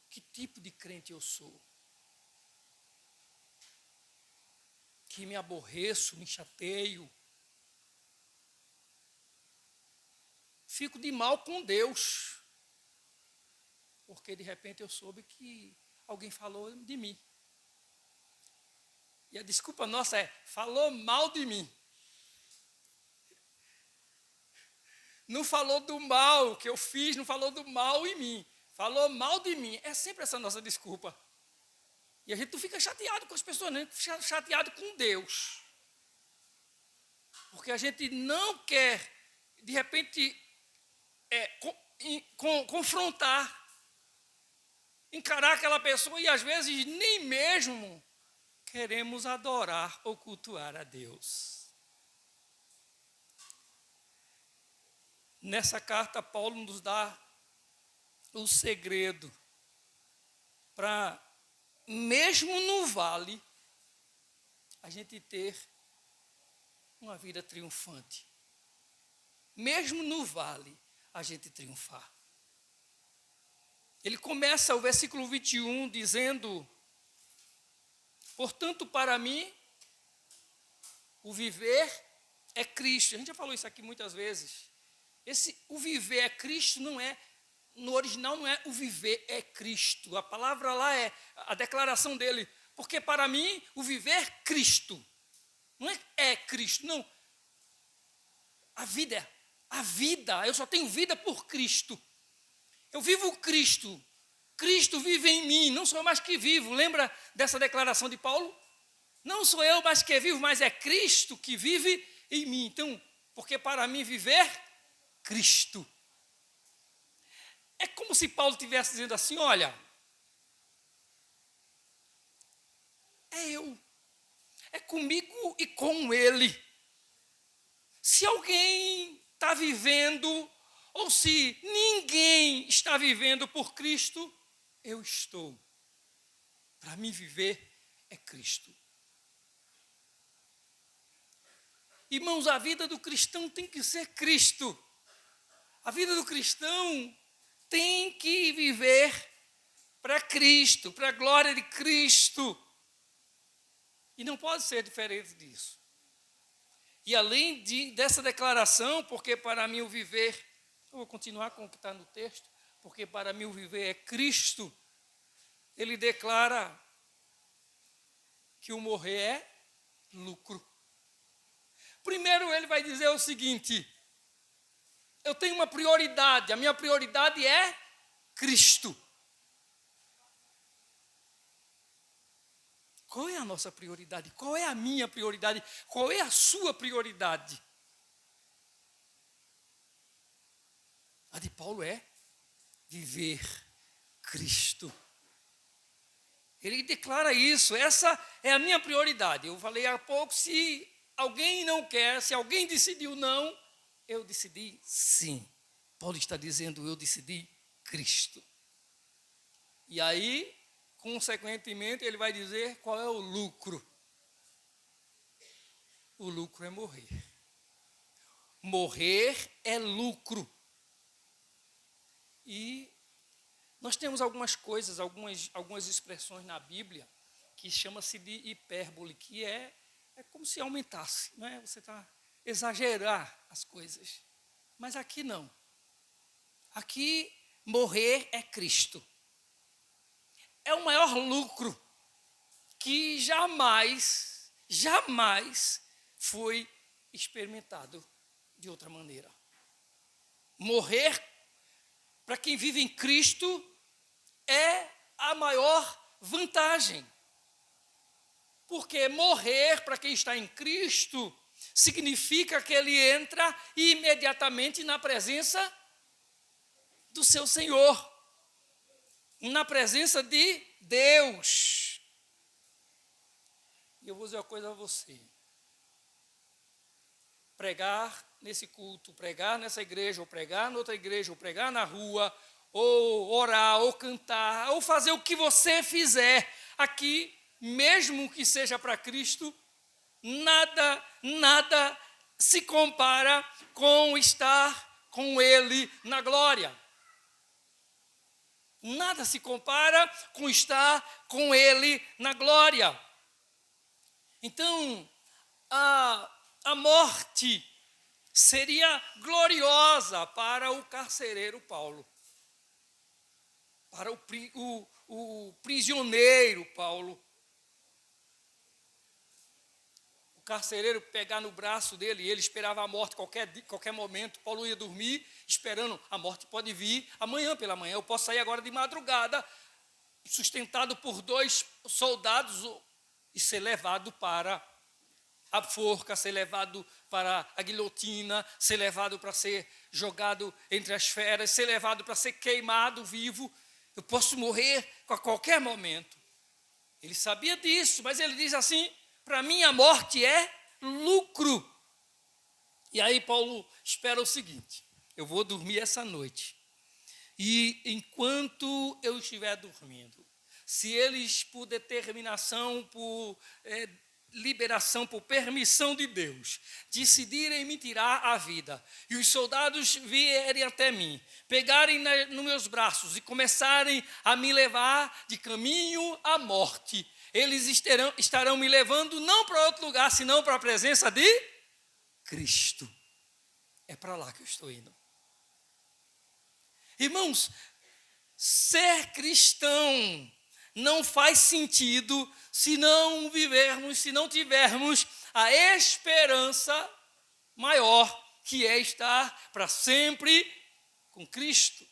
Que tipo de crente eu sou? Que me aborreço, me chateio. Fico de mal com Deus. Porque de repente eu soube que alguém falou de mim. E a desculpa nossa é, falou mal de mim. Não falou do mal que eu fiz, não falou do mal em mim. Falou mal de mim. É sempre essa nossa desculpa. E a gente não fica chateado com as pessoas, não. A gente fica chateado com Deus. Porque a gente não quer, de repente, confrontar, encarar aquela pessoa e às vezes nem mesmo queremos adorar ou cultuar a Deus. Nessa carta, Paulo nos dá o segredo para, mesmo no vale, a gente ter uma vida triunfante. Mesmo no vale, a gente triunfar. Ele começa o versículo 21 dizendo: portanto, para mim, o viver é Cristo. A gente já falou isso aqui muitas vezes. O viver é Cristo não é, no original não é o viver é Cristo. A palavra lá é a declaração dele. Porque para mim, o viver é Cristo. Não é Cristo, não. A vida a vida, eu só tenho vida por Cristo. Eu vivo Cristo. Cristo vive em mim, não sou eu mais que vivo. Lembra dessa declaração de Paulo? Não sou eu mais que vivo, mas é Cristo que vive em mim. Então, porque para mim viver, Cristo. É como se Paulo estivesse dizendo assim, olha, é eu, é comigo e com Ele. Se alguém está vivendo, ou se ninguém está vivendo por Cristo, eu estou. Para mim viver é Cristo. Irmãos, a vida do cristão tem que ser Cristo. A vida do cristão tem que viver para Cristo, para a glória de Cristo. E não pode ser diferente disso. E além dessa declaração, porque para mim o viver, eu vou continuar com o que está no texto, porque para mim o viver é Cristo, ele declara que o morrer é lucro. Primeiro ele vai dizer o seguinte, eu tenho uma prioridade, a minha prioridade é Cristo. Qual é a nossa prioridade? Qual é a minha prioridade? Qual é a sua prioridade? A de Paulo é viver Cristo. Ele declara isso, essa é a minha prioridade. Eu falei há pouco, se alguém não quer, se alguém decidiu não, eu decidi sim. Paulo está dizendo, eu decidi Cristo. E aí, consequentemente, ele vai dizer qual é o lucro. O lucro é morrer. Morrer é lucro. E nós temos algumas coisas, algumas expressões na Bíblia que chama-se de hipérbole, que é como se aumentasse, não é? Você está exagerar as coisas. Mas aqui não. Aqui morrer é Cristo. É o maior lucro que jamais foi experimentado de outra maneira. Morrer, para quem vive em Cristo, é a maior vantagem. Porque morrer, para quem está em Cristo, significa que ele entra imediatamente na presença do seu Senhor, na presença de Deus. E eu vou dizer uma coisa a você. Pregar nesse culto, pregar nessa igreja, ou pregar noutra igreja, ou pregar na rua, ou orar, ou cantar, ou fazer o que você fizer aqui, mesmo que seja para Cristo, nada se compara com estar com Ele na glória. Nada se compara com estar com Ele na glória. Então, a morte seria gloriosa para o carcereiro Paulo, para o prisioneiro Paulo. O carcereiro pegar no braço dele, e ele esperava a morte qualquer momento. Paulo ia dormir, esperando, a morte pode vir amanhã pela manhã, eu posso sair agora de madrugada, sustentado por 2 soldados, e ser levado para a forca, ser levado para a guilhotina, ser levado para ser jogado entre as feras, ser levado para ser queimado vivo. Eu posso morrer a qualquer momento. Ele sabia disso, mas ele diz assim, para mim a morte é lucro. E aí Paulo espera o seguinte, eu vou dormir essa noite. E enquanto eu estiver dormindo, se eles, por determinação, por liberação, por permissão de Deus, decidirem me tirar a vida, e os soldados vierem até mim, pegarem nos meus braços e começarem a me levar de caminho à morte, eles estarão me levando não para outro lugar, senão para a presença de Cristo. É para lá que eu estou indo. Irmãos, ser cristão não faz sentido se não tivermos a esperança maior que é estar para sempre com Cristo.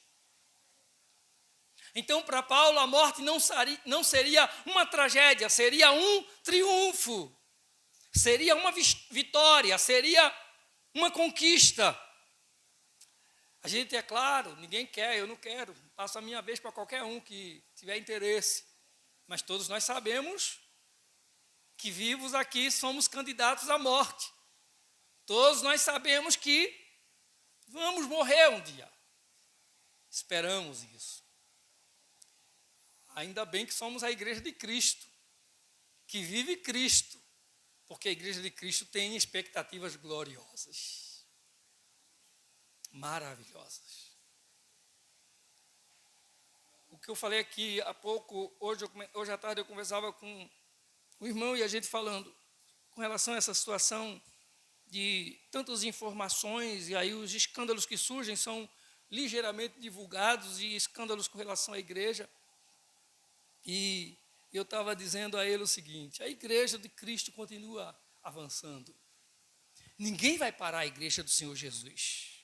Então, para Paulo, a morte não seria uma tragédia, seria um triunfo, seria uma vitória, seria uma conquista. A gente, é claro, ninguém quer, eu não quero, passo a minha vez para qualquer um que tiver interesse. Mas todos nós sabemos que vivos aqui somos candidatos à morte. Todos nós sabemos que vamos morrer um dia. Esperamos isso. Ainda bem que somos a igreja de Cristo, que vive Cristo, porque a igreja de Cristo tem expectativas gloriosas, maravilhosas. O que eu falei aqui há pouco, hoje à tarde eu conversava com um irmão e a gente falando com relação a essa situação de tantas informações, e aí os escândalos que surgem são ligeiramente divulgados, e escândalos com relação à igreja. E eu estava dizendo a ele o seguinte: a igreja de Cristo continua avançando. Ninguém vai parar a igreja do Senhor Jesus.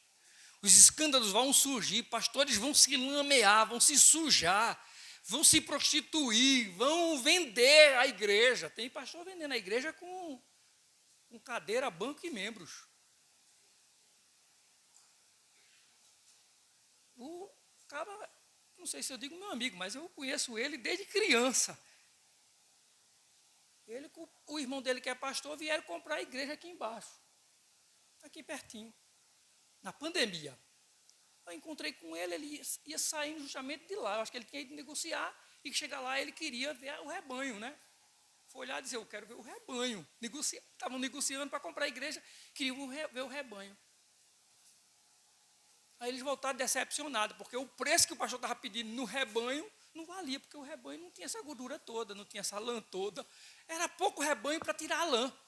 Os escândalos vão surgir, pastores vão se lamear, vão se sujar, vão se prostituir, vão vender a igreja. Tem pastor vendendo a igreja com cadeira, banco e membros. O cara, não sei se eu digo meu amigo, mas eu conheço ele desde criança. Ele, o irmão dele que é pastor, vieram comprar a igreja aqui embaixo, aqui pertinho, na pandemia. Eu encontrei com ele, ele ia saindo justamente de lá. Eu acho que ele tinha ido negociar e que chegar lá ele queria ver o rebanho, né? Foi olhar e dizer: eu quero ver o rebanho. Estavam negociando para comprar a igreja, queriam ver o rebanho. Aí eles voltaram decepcionados, porque o preço que o pastor estava pedindo no rebanho não valia, porque o rebanho não tinha essa gordura toda, não tinha essa lã toda. Era pouco rebanho para tirar a lã.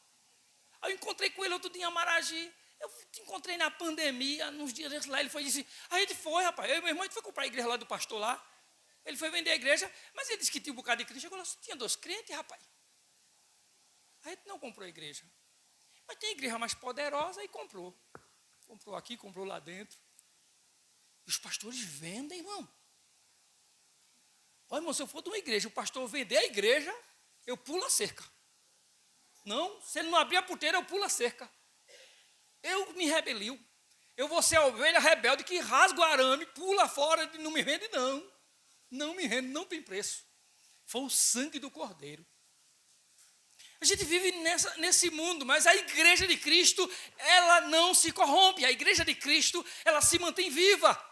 Aí eu encontrei com ele outro dia em Amaragi. Eu te encontrei na pandemia, nos dias lá, ele foi e disse: a gente foi, rapaz, eu e meu irmão, a gente foi comprar a igreja lá do pastor lá. Ele foi vender a igreja, mas ele disse que tinha um bocado de crente. Agora só tinha 2 crentes, rapaz. A gente não comprou a igreja. Mas tem igreja mais poderosa e comprou. Comprou aqui, comprou lá dentro. E os pastores vendem, irmão. Olha, irmão, se eu for de uma igreja, o pastor vender a igreja, eu pulo a cerca. Não, se ele não abrir a porteira, eu pulo a cerca. Eu me rebelio. Eu vou ser a ovelha rebelde que rasga o arame, pula fora e não me vende, não. Não me rende, não tem preço. Foi o sangue do Cordeiro. A gente vive nesse mundo, mas a igreja de Cristo, ela não se corrompe. A igreja de Cristo, ela se mantém viva.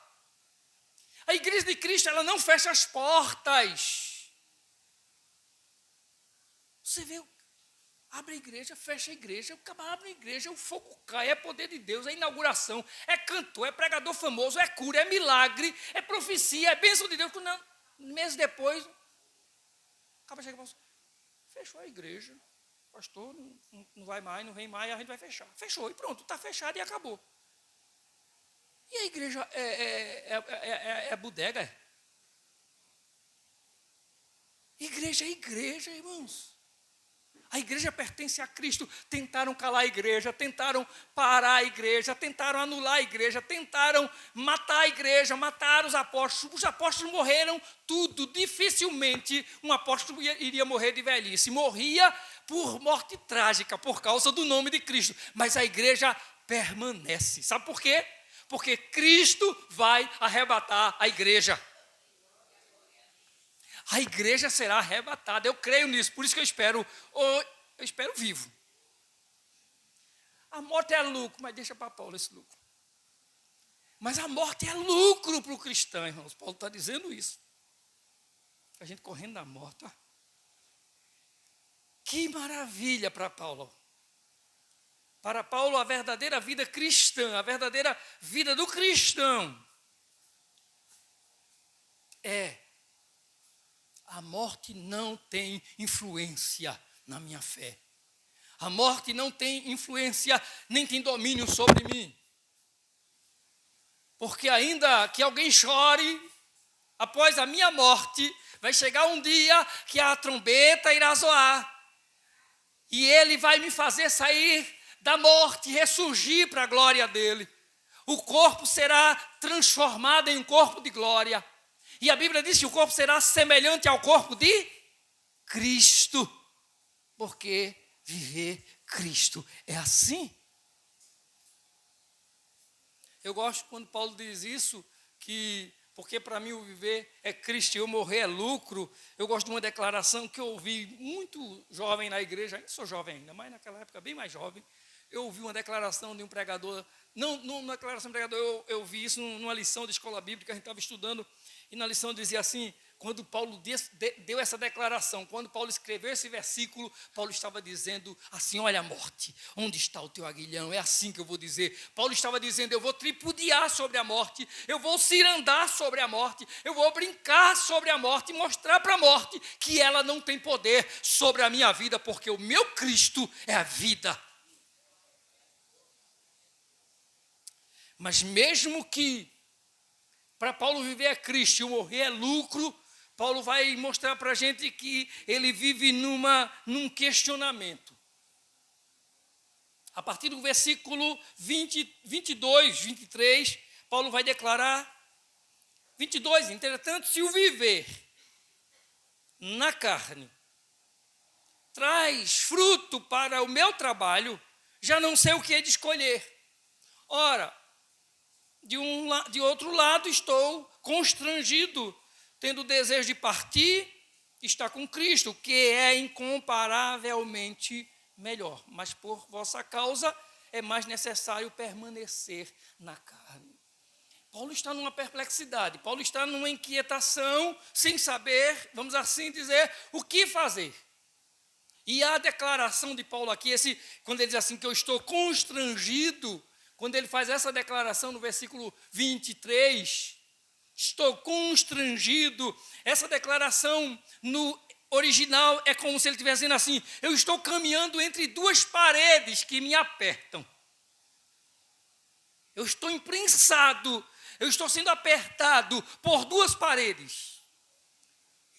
A igreja de Cristo, ela não fecha as portas. Você vê, abre a igreja, fecha a igreja, o cara abre a igreja, o fogo cai, é poder de Deus, é inauguração, é cantor, é pregador famoso, é cura, é milagre, é profecia, é bênção de Deus. Meses depois, o cara chega e fala: fechou a igreja, pastor, não vai mais, não vem mais, a gente vai fechar. Fechou e pronto, está fechado e acabou. E a igreja é bodega? Igreja é igreja, irmãos. A igreja pertence a Cristo. Tentaram calar a igreja, tentaram parar a igreja, tentaram anular a igreja, tentaram matar a igreja, mataram os apóstolos. Os apóstolos morreram tudo. Dificilmente um apóstolo iria morrer de velhice. Morria por morte trágica, por causa do nome de Cristo. Mas a igreja permanece. Sabe por quê? Porque Cristo vai arrebatar a igreja. A igreja será arrebatada. Eu creio nisso, por isso que eu espero vivo. A morte é lucro, mas deixa para Paulo esse lucro. Mas a morte é lucro para o cristão, irmãos. Paulo está dizendo isso. A gente correndo da morte. Ó. Que maravilha para Paulo. Para Paulo, a verdadeira vida cristã, a verdadeira vida do cristão é: a morte não tem influência na minha fé. A morte não tem influência, nem tem domínio sobre mim. Porque ainda que alguém chore, após a minha morte, vai chegar um dia que a trombeta irá soar. E ele vai me fazer sair da morte ressurgir para a glória dele. O corpo será transformado em um corpo de glória. E a Bíblia diz que o corpo será semelhante ao corpo de Cristo. Porque viver Cristo é assim. Eu gosto quando Paulo diz isso, que porque para mim o viver é Cristo e eu morrer é lucro. Eu gosto de uma declaração que eu ouvi muito jovem na igreja, ainda sou jovem ainda, mas naquela época bem mais jovem. Eu ouvi uma declaração de um pregador, não numa declaração de pregador, eu vi isso numa lição de escola bíblica, a gente estava estudando, e na lição dizia assim, quando Paulo deu essa declaração, quando Paulo escreveu esse versículo, Paulo estava dizendo assim, olha a morte, onde está o teu aguilhão? É assim que eu vou dizer. Paulo estava dizendo, eu vou tripudiar sobre a morte, eu vou cirandar sobre a morte, eu vou brincar sobre a morte e mostrar para a morte que ela não tem poder sobre a minha vida, porque o meu Cristo é a vida. Mas mesmo que para Paulo viver é Cristo e o morrer é lucro, Paulo vai mostrar para a gente que ele vive num questionamento. A partir do versículo 22, 23, Paulo vai declarar, 22, entretanto, se o viver na carne traz fruto para o meu trabalho, já não sei o que é de escolher. Ora, de outro lado, estou constrangido, tendo o desejo de partir, estar com Cristo, que é incomparavelmente melhor. Mas por vossa causa é mais necessário permanecer na carne. Paulo está numa perplexidade, Paulo está numa inquietação, sem saber, vamos assim dizer, o que fazer. E a declaração de Paulo aqui, quando ele diz assim, que eu estou constrangido, quando ele faz essa declaração no versículo 23, estou constrangido, essa declaração no original é como se ele estivesse dizendo assim, eu estou caminhando entre duas paredes que me apertam. Eu estou imprensado, eu estou sendo apertado por duas paredes.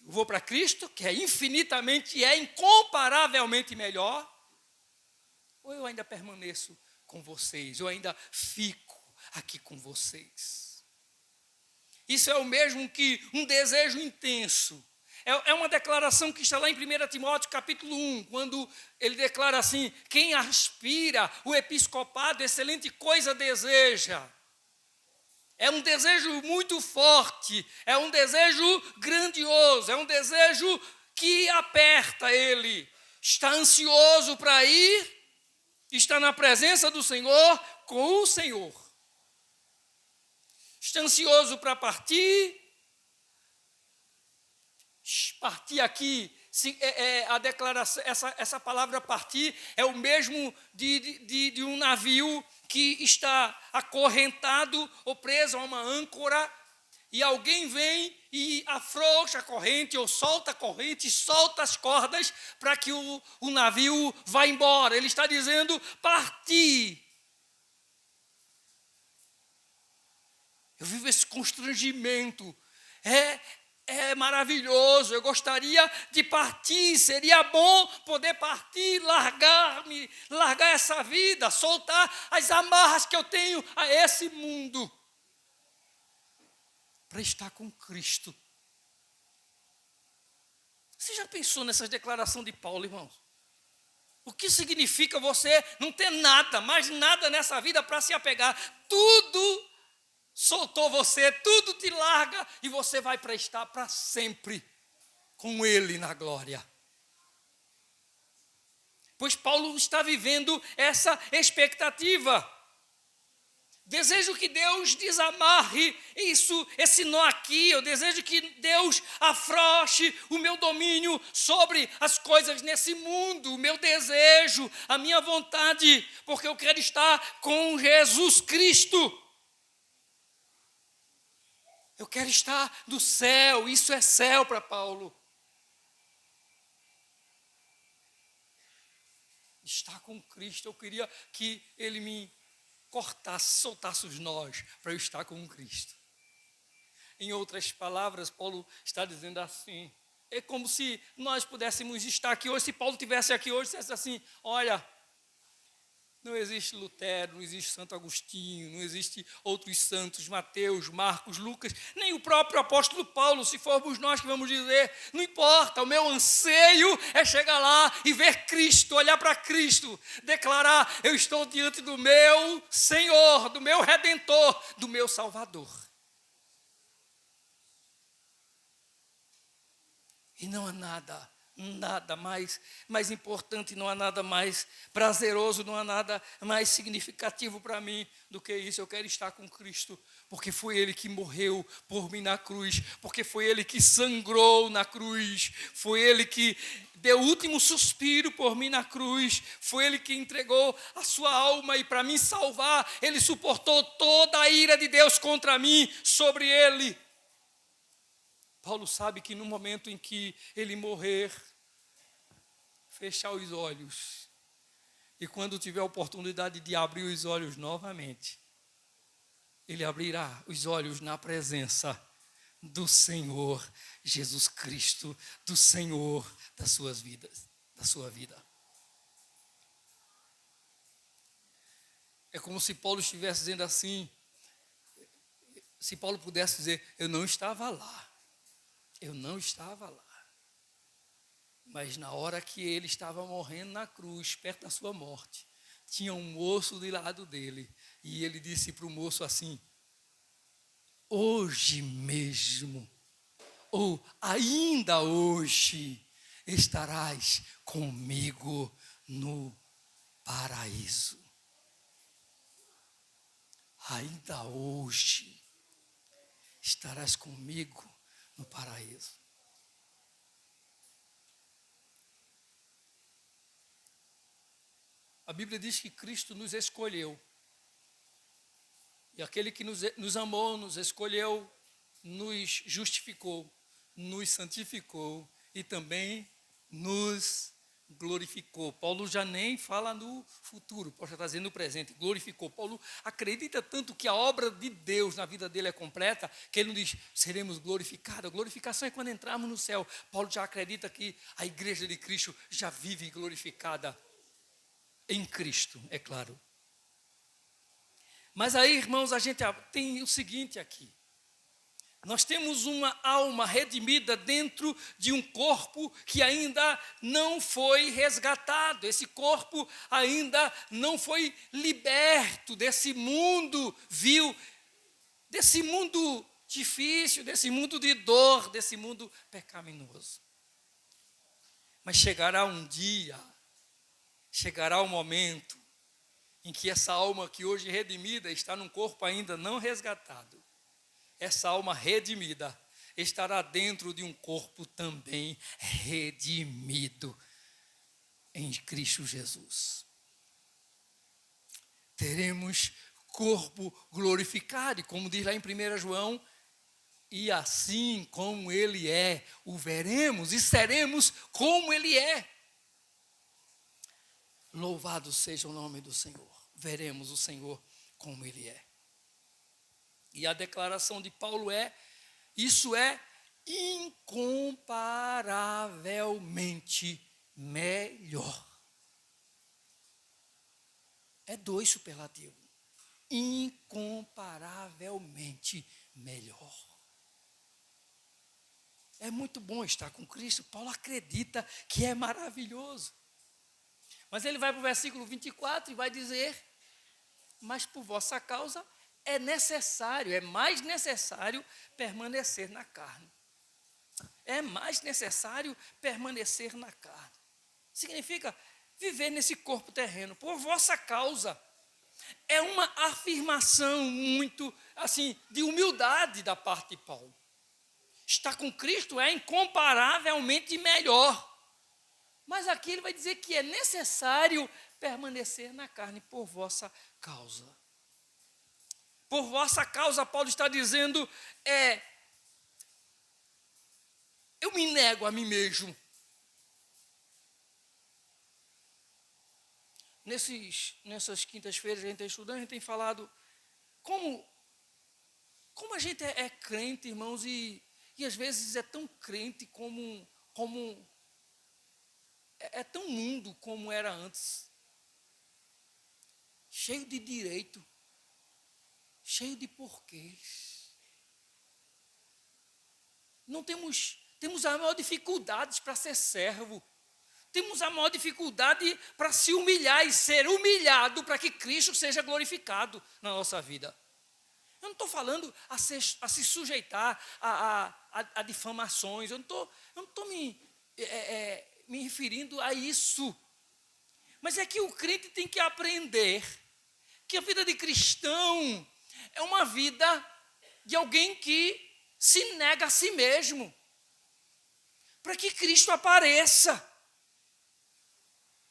Eu vou para Cristo, que é infinitamente, é incomparavelmente melhor, ou eu ainda permaneço com vocês, eu ainda fico aqui com vocês. Isso é o mesmo que um desejo intenso. É uma declaração que está lá em 1 Timóteo capítulo 1, quando ele declara assim, quem aspira o episcopado, excelente coisa deseja. É um desejo muito forte, é um desejo grandioso, é um desejo que aperta ele. Está ansioso para ir, está na presença do Senhor, com o Senhor. Está ansioso para partir. Partir aqui, a declaração, essa palavra partir é o mesmo de um navio que está acorrentado ou preso a uma âncora e alguém vem e afrouxa a corrente ou solta a corrente, solta as cordas para que o navio vá embora. Ele está dizendo partir. Eu vivo esse constrangimento. É maravilhoso, eu gostaria de partir, seria bom poder partir, largar essa vida, soltar as amarras que eu tenho a esse mundo, para estar com Cristo. Você já pensou nessa declaração de Paulo, irmãos? O que significa você não ter nada, mais nada nessa vida para se apegar? Tudo soltou você, tudo te larga e você vai para estar para sempre com Ele na glória. Pois Paulo está vivendo essa expectativa. Desejo que Deus desamarre esse nó aqui. Eu desejo que Deus afrouxe o meu domínio sobre as coisas nesse mundo, o meu desejo, a minha vontade, porque eu quero estar com Jesus Cristo. Eu quero estar no céu, isso é céu para Paulo. Estar com Cristo, eu queria que ele me cortasse, soltasse os nós para eu estar com Cristo. Em outras palavras, Paulo está dizendo assim, é como se nós pudéssemos estar aqui hoje, se Paulo estivesse aqui hoje, dissesse assim, olha, Não existe Lutero, não existe Santo Agostinho, não existe outros santos, Mateus, Marcos, Lucas, nem o próprio apóstolo Paulo, se formos nós que vamos dizer, não importa, o meu anseio é chegar lá e ver Cristo, olhar para Cristo, declarar, eu estou diante do meu Senhor, do meu Redentor, do meu Salvador. E não há nada mais importante, não há nada mais prazeroso, não há nada mais significativo para mim do que isso. Eu quero estar com Cristo, porque foi Ele que morreu por mim na cruz, porque foi Ele que sangrou na cruz, foi Ele que deu o último suspiro por mim na cruz, foi Ele que entregou a sua alma e para me salvar, Ele suportou toda a ira de Deus contra mim, sobre Ele. Paulo sabe que no momento em que ele morrer, fechar os olhos, e quando tiver a oportunidade de abrir os olhos novamente, ele abrirá os olhos na presença do Senhor Jesus Cristo, do Senhor das suas vidas, da sua vida. É como se Paulo estivesse dizendo assim, se Paulo pudesse dizer, eu não estava lá. Eu não estava lá, mas na hora que ele estava morrendo na cruz, perto da sua morte, tinha um moço do lado dele, e ele disse para o moço assim, hoje mesmo, ou ainda hoje, estarás comigo no paraíso. Ainda hoje, estarás comigo no paraíso. A Bíblia diz que Cristo nos escolheu. E aquele que nos amou, nos escolheu, nos justificou, nos santificou e também nos glorificou. Paulo já nem fala no futuro, Paulo já está dizendo no presente, glorificou. Paulo acredita tanto que a obra de Deus na vida dele é completa, que ele não diz, seremos glorificados. A glorificação é quando entrarmos no céu. Paulo já acredita que a igreja de Cristo já vive glorificada em Cristo, é claro. Mas aí, irmãos, a gente tem o seguinte aqui. Nós temos uma alma redimida dentro de um corpo que ainda não foi resgatado. Esse corpo ainda não foi liberto desse mundo vil, desse mundo difícil, desse mundo de dor, desse mundo pecaminoso. Mas chegará um dia, chegará o momento em que essa alma que hoje é redimida está num corpo ainda não resgatado. Essa alma redimida estará dentro de um corpo também redimido em Cristo Jesus. Teremos corpo glorificado, e como diz lá em 1 João, e assim como Ele é, o veremos e seremos como Ele é. Louvado seja o nome do Senhor. Veremos o Senhor como Ele é. E a declaração de Paulo é, isso é incomparavelmente melhor. É dois superlativos. Incomparavelmente melhor. É muito bom estar com Cristo. Paulo acredita que é maravilhoso. Mas ele vai para o versículo 24 e vai dizer, mas por vossa causa é necessário, é mais necessário permanecer na carne. É mais necessário permanecer na carne. Significa viver nesse corpo terreno, por vossa causa. É uma afirmação muito, assim, de humildade da parte de Paulo. Estar com Cristo é incomparavelmente melhor. Mas aqui ele vai dizer que é necessário permanecer na carne por vossa causa. Por vossa causa, Paulo está dizendo, eu me nego a mim mesmo. Nessas quintas-feiras que a gente está estudando, a gente tem falado como a gente é crente, irmãos, e às vezes é tão crente como é tão mundo como era antes. cheio de direito, cheio de porquês. Não temos a maior dificuldade para ser servo. Temos a maior dificuldade para se humilhar e ser humilhado para que Cristo seja glorificado na nossa vida. Eu não estou falando a se sujeitar a difamações, eu não estou me referindo a isso. Mas é que o crente tem que aprender que a vida de cristão é uma vida de alguém que se nega a si mesmo, para que Cristo apareça.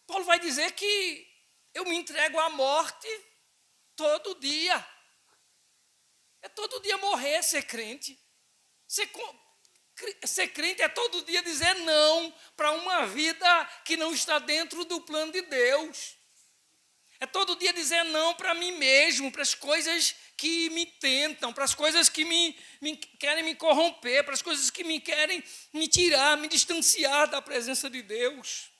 Paulo vai dizer que eu me entrego à morte todo dia. É todo dia morrer ser crente. Ser crente é todo dia dizer não para uma vida que não está dentro do plano de Deus. É todo dia dizer não para mim mesmo, para as coisas que me tentam, para as coisas que querem me corromper, para as coisas que me querem me tirar, me distanciar da presença de Deus.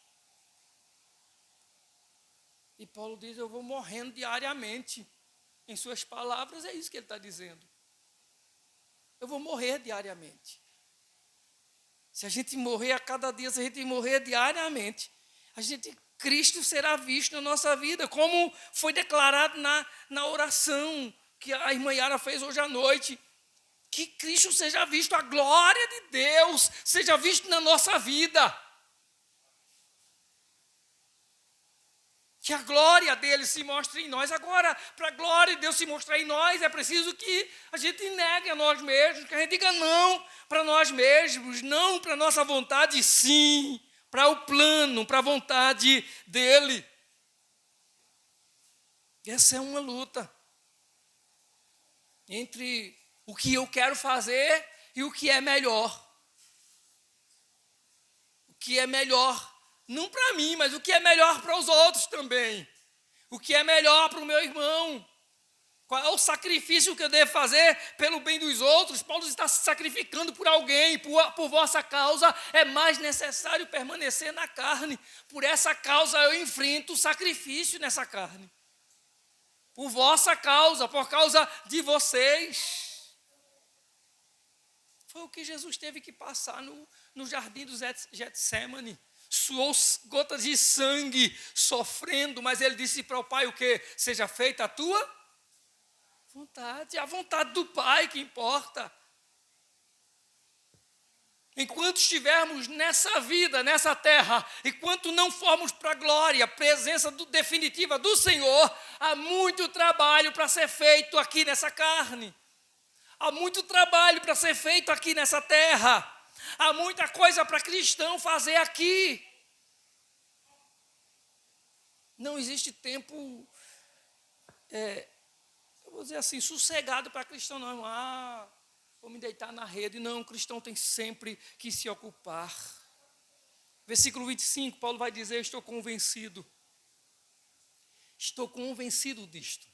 E Paulo diz, eu vou morrendo diariamente. Em suas palavras, é isso que ele está dizendo. Eu vou morrer diariamente. Se a gente morrer a cada dia, se a gente morrer diariamente, Cristo será visto na nossa vida, como foi declarado na oração que a irmã Yara fez hoje à noite. Que Cristo seja visto, a glória de Deus seja visto na nossa vida. Que a glória dele se mostre em nós. Agora, para a glória de Deus se mostrar em nós, é preciso que a gente negue a nós mesmos, que a gente diga não para nós mesmos, não para a nossa vontade, sim, para o plano, para a vontade dele. Essa é uma luta entre o que eu quero fazer e o que é melhor. O que é melhor, não para mim, mas o que é melhor para os outros também. O que é melhor para o meu irmão. Qual é o sacrifício que eu devo fazer pelo bem dos outros? Paulo está se sacrificando por alguém, por vossa causa é mais necessário permanecer na carne. Por essa causa eu enfrento o sacrifício nessa carne. Por vossa causa, por causa de vocês. Foi o que Jesus teve que passar no jardim do Getsemane. Suou gotas de sangue, sofrendo, mas ele disse para o Pai o quê? Seja feita a tua vontade, a vontade do Pai que importa. Enquanto estivermos nessa vida, nessa terra, enquanto não formos para a glória, a presença definitiva do Senhor, há muito trabalho para ser feito aqui nessa carne. Há muito trabalho para ser feito aqui nessa terra. Há muita coisa para cristão fazer aqui. Não existe tempo, eu vou dizer assim, sossegado para cristão, não. Vou me deitar na rede. Não, o cristão tem sempre que se ocupar. Versículo 25, Paulo vai dizer, estou convencido disto.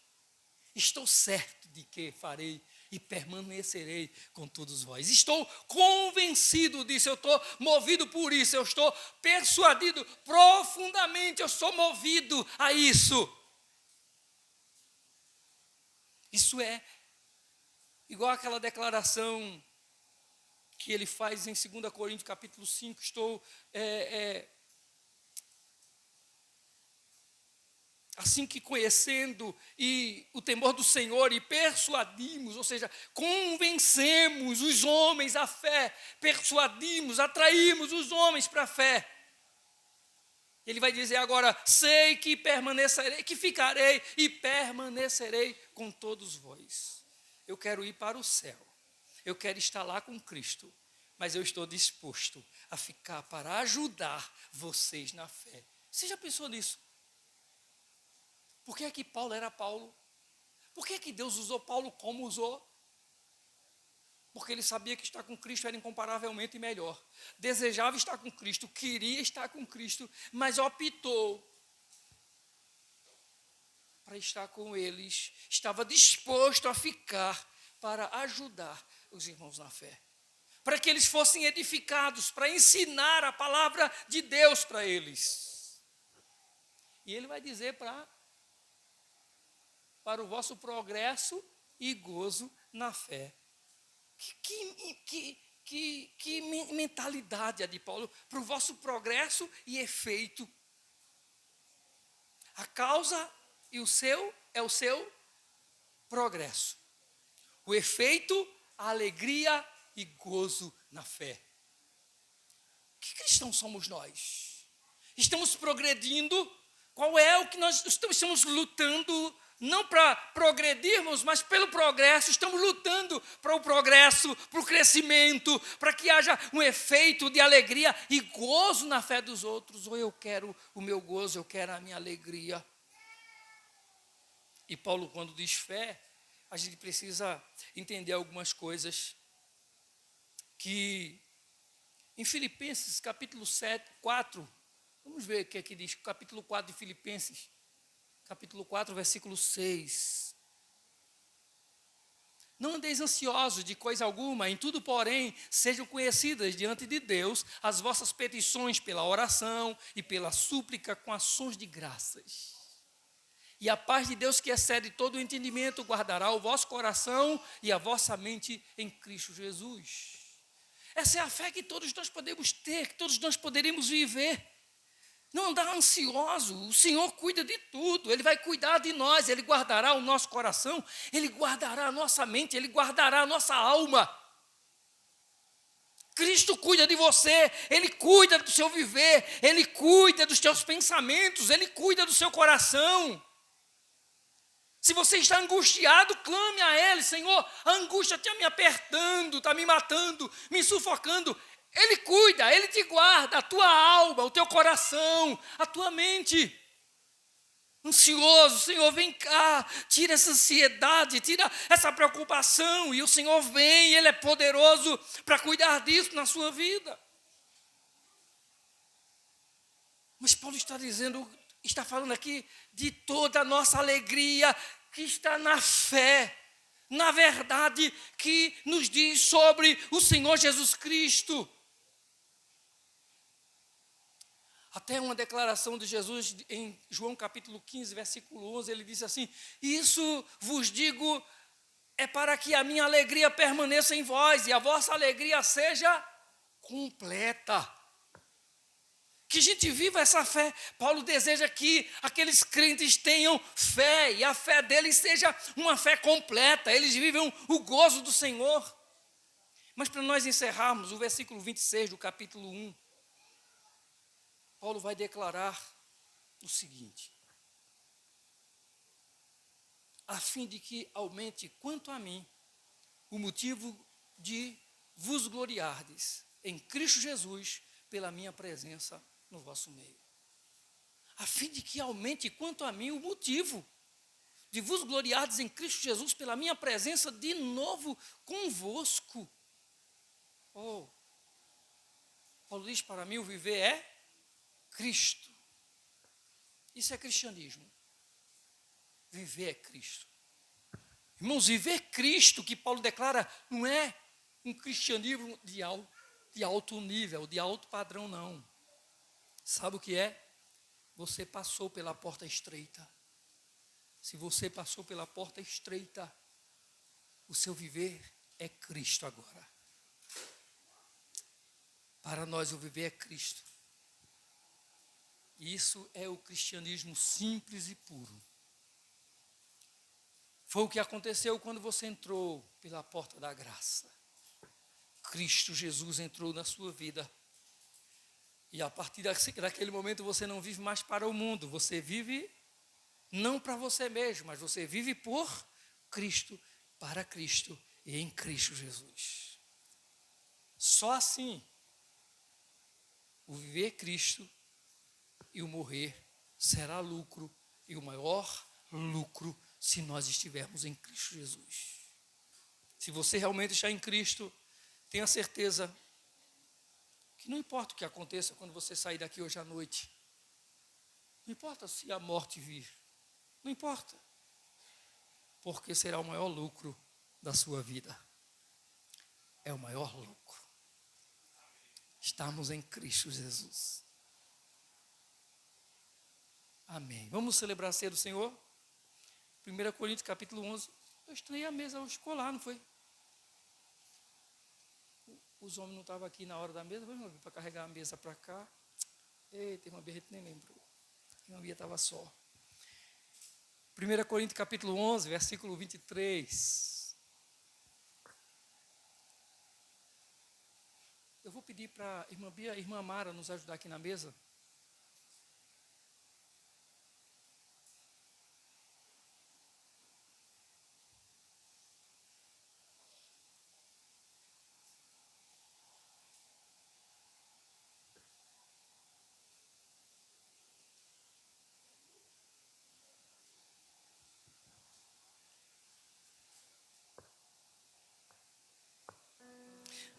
Estou certo de que farei e permanecerei com todos vós. Estou convencido disso, eu estou movido por isso, eu estou persuadido profundamente, eu sou movido a isso. Isso é igual aquela declaração que ele faz em 2 Coríntios capítulo 5, estou assim que conhecendo e o temor do Senhor e persuadimos, ou seja, convencemos os homens à fé, persuadimos, atraímos os homens para a fé. Ele vai dizer agora, sei que permanecerei, que ficarei e permanecerei com todos vós. Eu quero ir para o céu, eu quero estar lá com Cristo, mas eu estou disposto a ficar para ajudar vocês na fé. Você já pensou nisso? Por que é que Paulo era Paulo? Por que é que Deus usou Paulo como usou? Porque ele sabia que estar com Cristo era incomparavelmente melhor. Desejava estar com Cristo, queria estar com Cristo, mas optou para estar com eles. Estava disposto a ficar para ajudar os irmãos na fé. Para que eles fossem edificados, para ensinar a palavra de Deus para eles. E ele vai dizer para para o vosso progresso e gozo na fé. Que mentalidade a de Paulo, para o vosso progresso e efeito. A causa e o seu é o seu progresso. O efeito, a alegria e gozo na fé. Que cristãos somos nós? Estamos progredindo? Qual é o que nós estamos lutando? Não para progredirmos, mas pelo progresso. Estamos lutando para o progresso, para o crescimento, para que haja um efeito de alegria e gozo na fé dos outros. Ou eu quero o meu gozo, eu quero a minha alegria. E Paulo, quando diz fé, a gente precisa entender algumas coisas que em Filipenses, capítulo 4, vamos ver o que é que diz, capítulo 4 de Filipenses, capítulo 4, versículo 6. Não andeis ansiosos de coisa alguma, em tudo, porém, sejam conhecidas diante de Deus as vossas petições pela oração e pela súplica com ações de graças. E a paz de Deus, que excede todo o entendimento, guardará o vosso coração e a vossa mente em Cristo Jesus. Essa é a fé que todos nós podemos ter, que todos nós poderemos viver. Não andar ansioso, o Senhor cuida de tudo, Ele vai cuidar de nós, Ele guardará o nosso coração, Ele guardará a nossa mente, Ele guardará a nossa alma. Cristo cuida de você, Ele cuida do seu viver, Ele cuida dos teus pensamentos, Ele cuida do seu coração. Se você está angustiado, clame a Ele: Senhor, a angústia está me apertando, está me matando, me sufocando. Ele cuida, Ele te guarda, a tua alma, o teu coração, a tua mente. Ansioso, Senhor, vem cá, tira essa ansiedade, tira essa preocupação. E o Senhor vem, Ele é poderoso para cuidar disso na sua vida. Mas Paulo está falando aqui de toda a nossa alegria que está na fé, na verdade que nos diz sobre o Senhor Jesus Cristo. Até uma declaração de Jesus em João capítulo 15, versículo 11, ele disse assim: isso vos digo é para que a minha alegria permaneça em vós e a vossa alegria seja completa. Que a gente viva essa fé. Paulo deseja que aqueles crentes tenham fé e a fé deles seja uma fé completa. Eles vivam o gozo do Senhor. Mas para nós encerrarmos, o versículo 26 do capítulo 1, Paulo vai declarar o seguinte: a fim de que aumente quanto a mim o motivo de vos gloriardes em Cristo Jesus pela minha presença no vosso meio. A fim de que aumente quanto a mim o motivo de vos gloriardes em Cristo Jesus pela minha presença de novo convosco. Oh, Paulo diz: para mim o viver é Cristo. Isso é cristianismo. Viver é Cristo. Irmãos, viver Cristo, que Paulo declara, não é um cristianismo de alto nível, de alto padrão, não. Sabe o que é? Você passou pela porta estreita. Se você passou pela porta estreita, o seu viver é Cristo agora. Para nós o viver é Cristo. Isso é o cristianismo simples e puro. Foi o que aconteceu quando você entrou pela porta da graça. Cristo Jesus entrou na sua vida. E a partir daquele momento você não vive mais para o mundo. Você vive não para você mesmo, mas você vive por Cristo, para Cristo e em Cristo Jesus. Só assim, o viver Cristo e o morrer será lucro, e o maior lucro se nós estivermos em Cristo Jesus. Se você realmente está em Cristo, tenha certeza que não importa o que aconteça quando você sair daqui hoje à noite, não importa se a morte vir, não importa, porque será o maior lucro da sua vida. É o maior lucro. Estamos em Cristo Jesus. Amém. Vamos celebrar a ceia do Senhor? 1 Coríntios capítulo 11, eu estranhei a mesa escolar, não foi? Os homens não estavam aqui na hora da mesa, para carregar a mesa para cá. Eita, irmã Bia, a gente nem lembrou. A irmã Bia estava só. 1 Coríntios capítulo 11, versículo 23. Eu vou pedir para a irmã Bia e a irmã Mara nos ajudar aqui na mesa.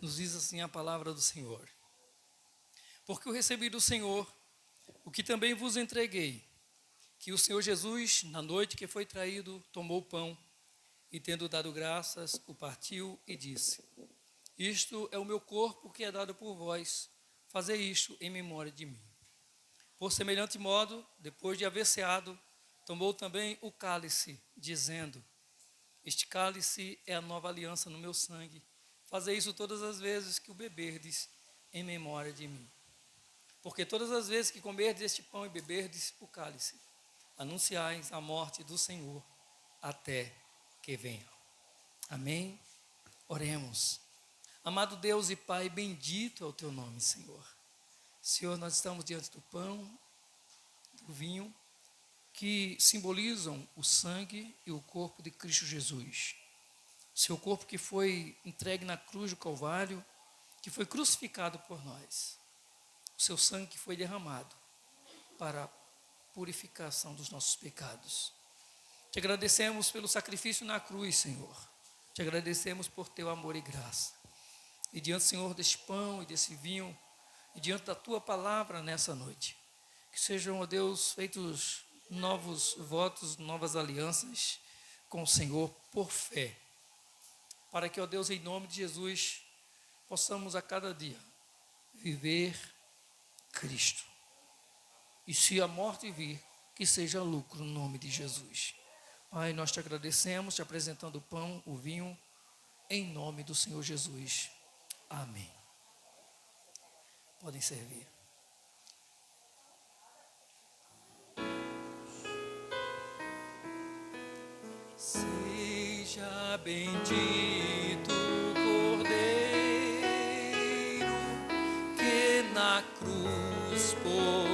Nos diz assim a palavra do Senhor. Porque eu recebi do Senhor o que também vos entreguei, que o Senhor Jesus, na noite que foi traído, tomou o pão e, tendo dado graças, o partiu e disse: isto é o meu corpo que é dado por vós, fazei isto em memória de mim. Por semelhante modo, depois de haver ceado, tomou também o cálice, dizendo: este cálice é a nova aliança no meu sangue. Fazei isso todas as vezes que o beberdes em memória de mim. Porque todas as vezes que comerdes este pão e beberdes o cálice, anunciais a morte do Senhor até que venha. Amém? Oremos. Amado Deus e Pai, bendito é o teu nome, Senhor. Senhor, nós estamos diante do pão, do vinho, que simbolizam o sangue e o corpo de Cristo Jesus. Seu corpo que foi entregue na cruz do Calvário, que foi crucificado por nós. O seu sangue que foi derramado para a purificação dos nossos pecados. Te agradecemos pelo sacrifício na cruz, Senhor. Te agradecemos por teu amor e graça. E diante, Senhor, deste pão e desse vinho, e diante da tua palavra nessa noite, que sejam, ó Deus, feitos novos votos, novas alianças com o Senhor por fé. Para que, ó Deus, em nome de Jesus, possamos a cada dia viver Cristo. E se a morte vir, que seja lucro no nome de Jesus. Pai, nós te agradecemos, te apresentando o pão, o vinho, em nome do Senhor Jesus. Amém. Podem servir. Seja bendito o Cordeiro que na cruz por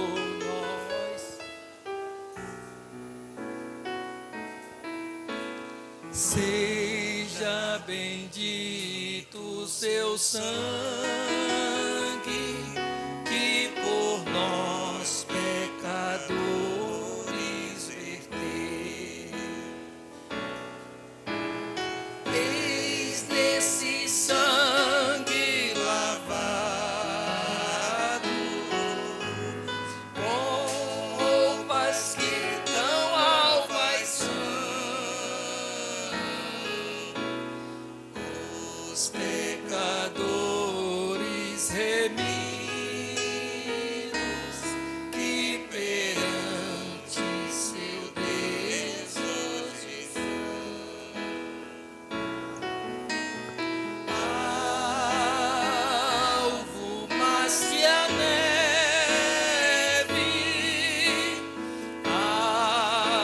nós seja bendito o seu sangue que por nós pecadores verteu. Eis nesse sangue lavado, com roupas que tão alvas são, os pecadores remidos que perante seu Deus hoje alvo mais que a neve,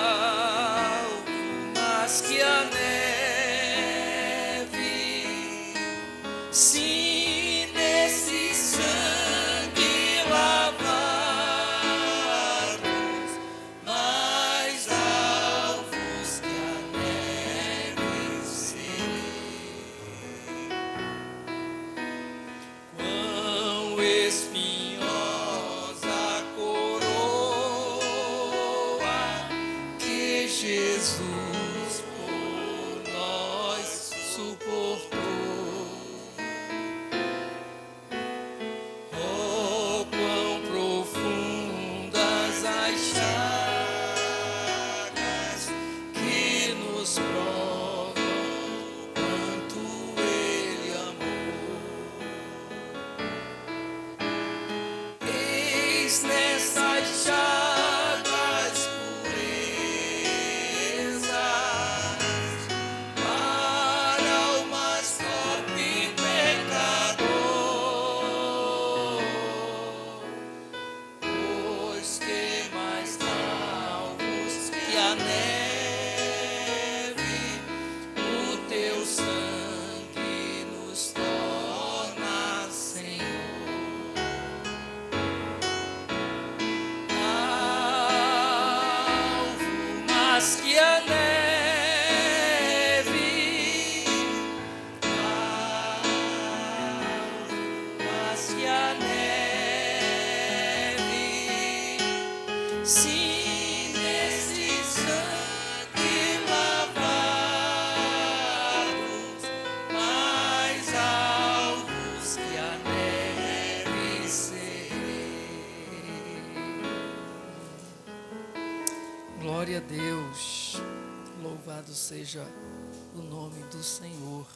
alvo mais que a neve, sim, nesse sangue lavados, mais alvos que a neve serei. Quão espinhosa a coroa que Jesus por nós suportou. Oh, quão profundas as chagas que nos provam quanto Ele amou. Eis nessas chagas pureza que a neve, mais que a neve, sim, nesse sangue lavados, mais alvos que a neve serei. Glória a Deus, louvado seja o nome do Senhor.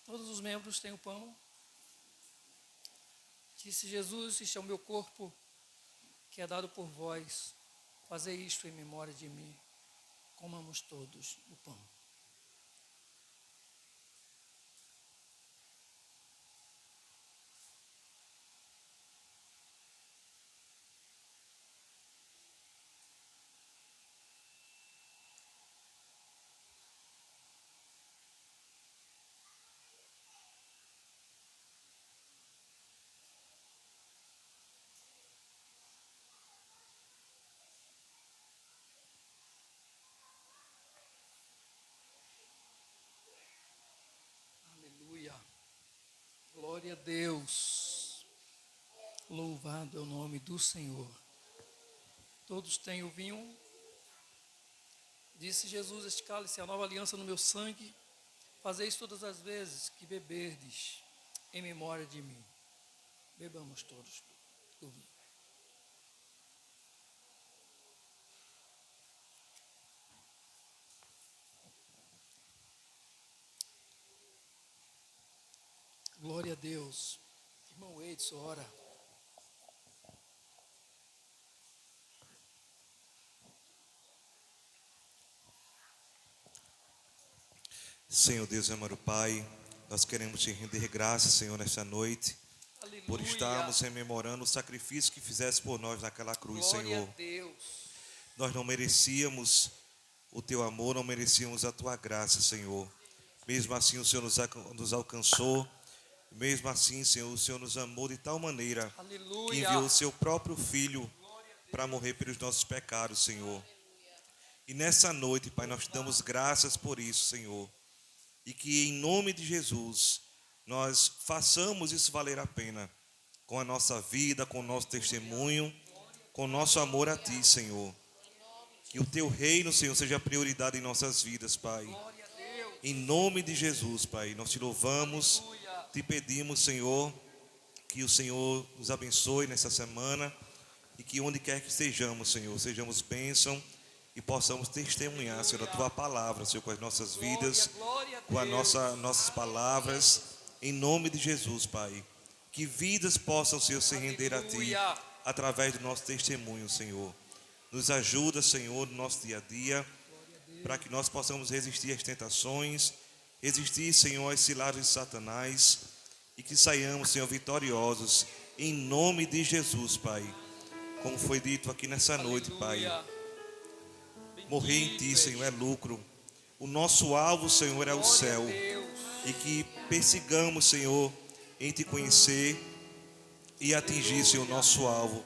Todos os membros têm o pão. Disse Jesus: este é o meu corpo que é dado por vós. Fazei isto em memória de mim. Comamos todos o pão. Aleluia. Glória a Deus. Louvado é o nome do Senhor. Todos têm o vinho. Disse Jesus: este cálice é a nova aliança no meu sangue. Fazeis todas as vezes que beberdes em memória de mim. Bebamos todos do vinho. Glória a Deus. Irmão Edson, ora. Senhor Deus e amado Pai, nós queremos te render graças, Senhor, nesta noite, Aleluia. por estarmos rememorando o sacrifício que fizeste por nós naquela cruz, Glória Senhor. a Deus. Nós não merecíamos o teu amor, não merecíamos a tua graça, Senhor. Mesmo assim, o Senhor nos alcançou. Mesmo assim, Senhor, o Senhor nos amou de tal maneira que Aleluia. enviou o seu próprio Filho para morrer pelos nossos pecados, Senhor. E nessa noite, Pai, nós te damos graças por isso, Senhor. E que em nome de Jesus, nós façamos isso valer a pena. Com a nossa vida, com o nosso testemunho, com o nosso amor a Ti, Senhor. Que o Teu reino, Senhor, seja a prioridade em nossas vidas, Pai. Em nome de Jesus, Pai, nós te louvamos, te pedimos, Senhor, que o Senhor nos abençoe nessa semana e que onde quer que estejamos, Senhor, sejamos bênção e possamos testemunhar, Senhor, a Tua palavra, Senhor, com as nossas vidas, com as nossas palavras, em nome de Jesus, Pai. Que vidas possam, Senhor, se render a Ti através do nosso testemunho, Senhor. Nos ajuda, Senhor, no nosso dia a dia, para que nós possamos resistir às tentações, resistir, Senhor, às ciladas de Satanás e que saiamos, Senhor, vitoriosos, em nome de Jesus, Pai. Como foi dito aqui nessa noite, Pai. Morrer em Ti, Senhor, é lucro. O nosso alvo, Senhor, é o céu. E que persigamos, Senhor, em Te conhecer e atingir, Senhor, o nosso alvo,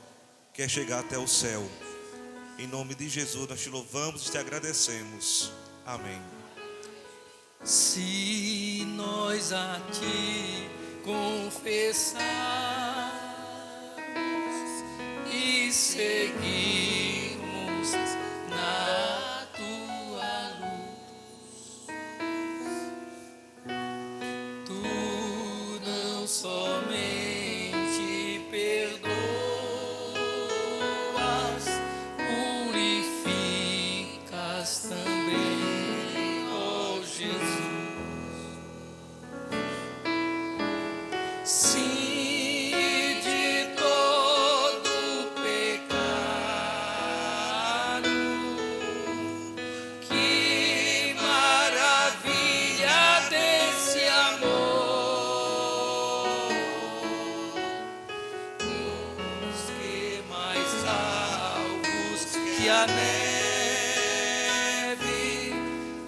que é chegar até o céu. Em nome de Jesus, nós Te louvamos e Te agradecemos. Amém. Se nós a Ti confessarmos e seguirmos na Tua luz, Tu não somente perdoas, purificas também, ó Jesus. Sim, de todo pecado, que maravilha desse amor, os que mais alvos que a neve,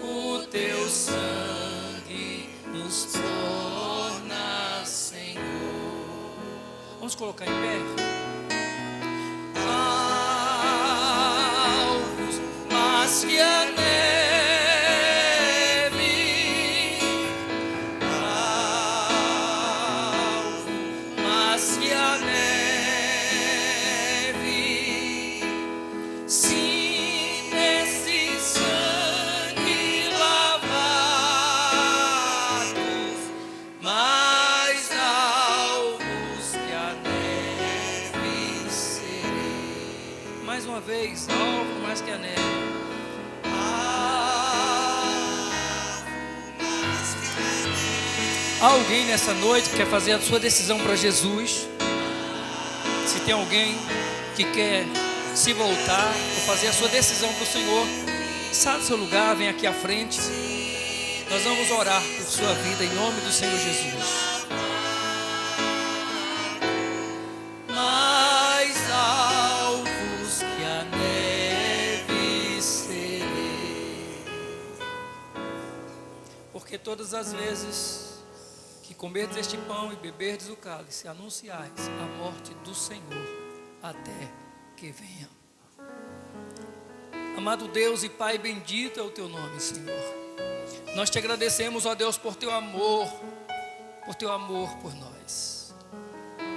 o Teu sangue Vamos colocar em pé? Alvos, mas que a neve, alvo, mas que a neve, sim, nesse sangue lavados, mais alvos que a neve serei. Mais uma vez, alvo mais que a neve. Há alguém nessa noite que quer fazer a sua decisão para Jesus? Se tem alguém que quer se voltar ou fazer a sua decisão para o Senhor, sai do seu lugar, vem aqui à frente. Nós vamos orar por sua vida em nome do Senhor Jesus. Mais alvos que a neve serei. Porque todas as vezes que comerdes este pão e beberdes o cálice, anunciais a morte do Senhor até que venha. Amado Deus e Pai, bendito é o teu nome, Senhor. Nós te agradecemos, ó Deus, por teu amor por nós.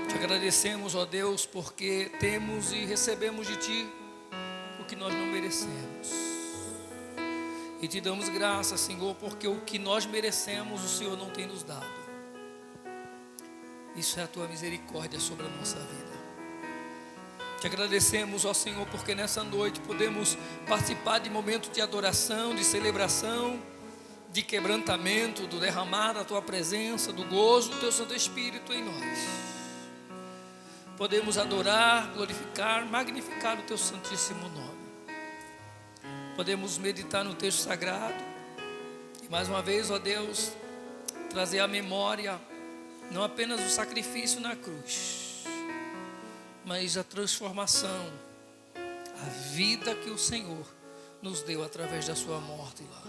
Te agradecemos, ó Deus, porque temos e recebemos de ti o que nós não merecemos. E te damos graças, Senhor, porque o que nós merecemos o Senhor não tem nos dado. Isso é a tua misericórdia sobre a nossa vida. Te agradecemos, ó Senhor, porque nessa noite podemos participar de momentos de adoração, de celebração, de quebrantamento, do derramar da tua presença, do gozo do teu Santo Espírito em nós. Podemos adorar, glorificar, magnificar o teu santíssimo nome. Podemos meditar no texto sagrado e mais uma vez, ó Deus, trazer à memória não apenas o sacrifício na cruz, mas a transformação, a vida que o Senhor nos deu através da sua morte lá.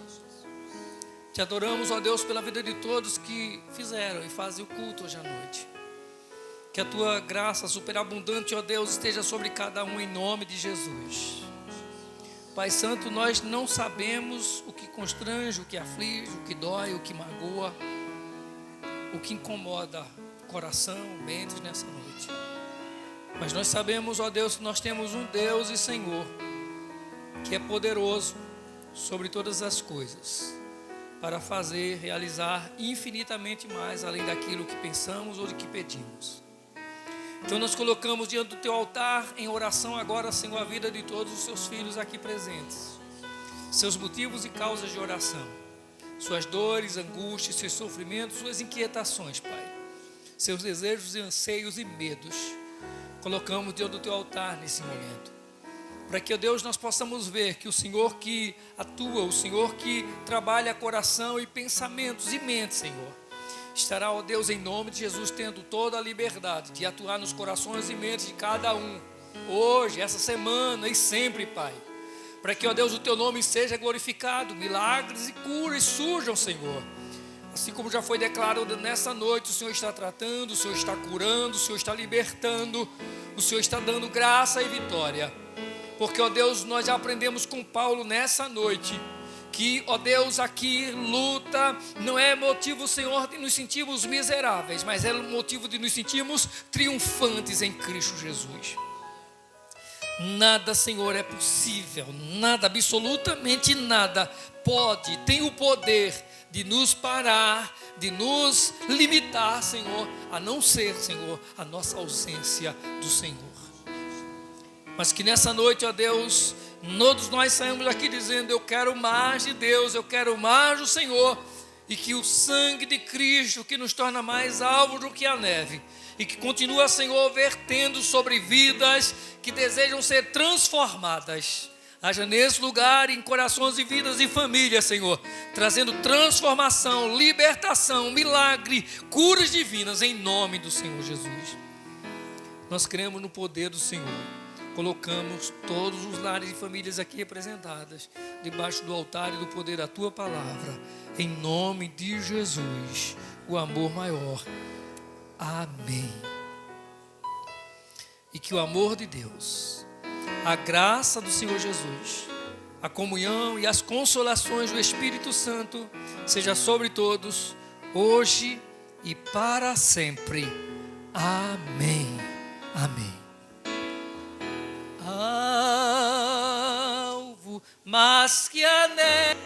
Te adoramos, ó Deus, pela vida de todos que fizeram e fazem o culto hoje à noite. Que a tua graça superabundante, ó Deus, esteja sobre cada um em nome de Jesus. Pai Santo, nós não sabemos o que constrange, o que aflige, o que dói, o que magoa, o que incomoda coração, mentes nessa noite. Mas nós sabemos, ó Deus, que nós temos um Deus e Senhor que é poderoso sobre todas as coisas para fazer, realizar infinitamente mais além daquilo que pensamos ou de que pedimos. Então nós colocamos diante do teu altar em oração agora, Senhor, a vida de todos os seus filhos aqui presentes, seus motivos e causas de oração, suas dores, angústias, seus sofrimentos, suas inquietações, Pai, seus desejos e anseios e medos, colocamos diante do teu altar nesse momento, para que, ó Deus, nós possamos ver que o Senhor que atua, o Senhor que trabalha coração e pensamentos e mente, Senhor, estará, ó Deus, em nome de Jesus, tendo toda a liberdade de atuar nos corações e mentes de cada um, hoje, essa semana e sempre, Pai, para que, ó Deus, o teu nome seja glorificado, milagres e curas surjam, Senhor. Assim como já foi declarado nessa noite, o Senhor está tratando, o Senhor está curando, o Senhor está libertando, o Senhor está dando graça e vitória. Porque, ó Deus, nós já aprendemos com Paulo nessa noite que, ó Deus, aqui luta não é motivo, Senhor, de nos sentirmos miseráveis, mas é motivo de nos sentirmos triunfantes em Cristo Jesus. Nada, Senhor, é possível, nada, absolutamente nada pode, tem o poder de nos parar, de nos limitar, Senhor, a não ser, Senhor, a nossa ausência do Senhor. Mas que nessa noite, ó Deus, todos nós saímos aqui dizendo: eu quero mais de Deus, eu quero mais do Senhor, e que o sangue de Cristo, que nos torna mais alvos do que a neve, e que continua, Senhor, vertendo sobre vidas que desejam ser transformadas, haja nesse lugar em corações e vidas e famílias, Senhor, trazendo transformação, libertação, milagre, curas divinas em nome do Senhor Jesus. Nós cremos no poder do Senhor. Colocamos todos os lares e famílias aqui representadas debaixo do altar e do poder da tua palavra, em nome de Jesus, o amor maior. Amém. e que o amor de Deus, a graça do Senhor Jesus, a comunhão e as consolações do Espírito Santo seja sobre todos, hoje e para sempre. Amém. Amém. Alvo mais que a neve.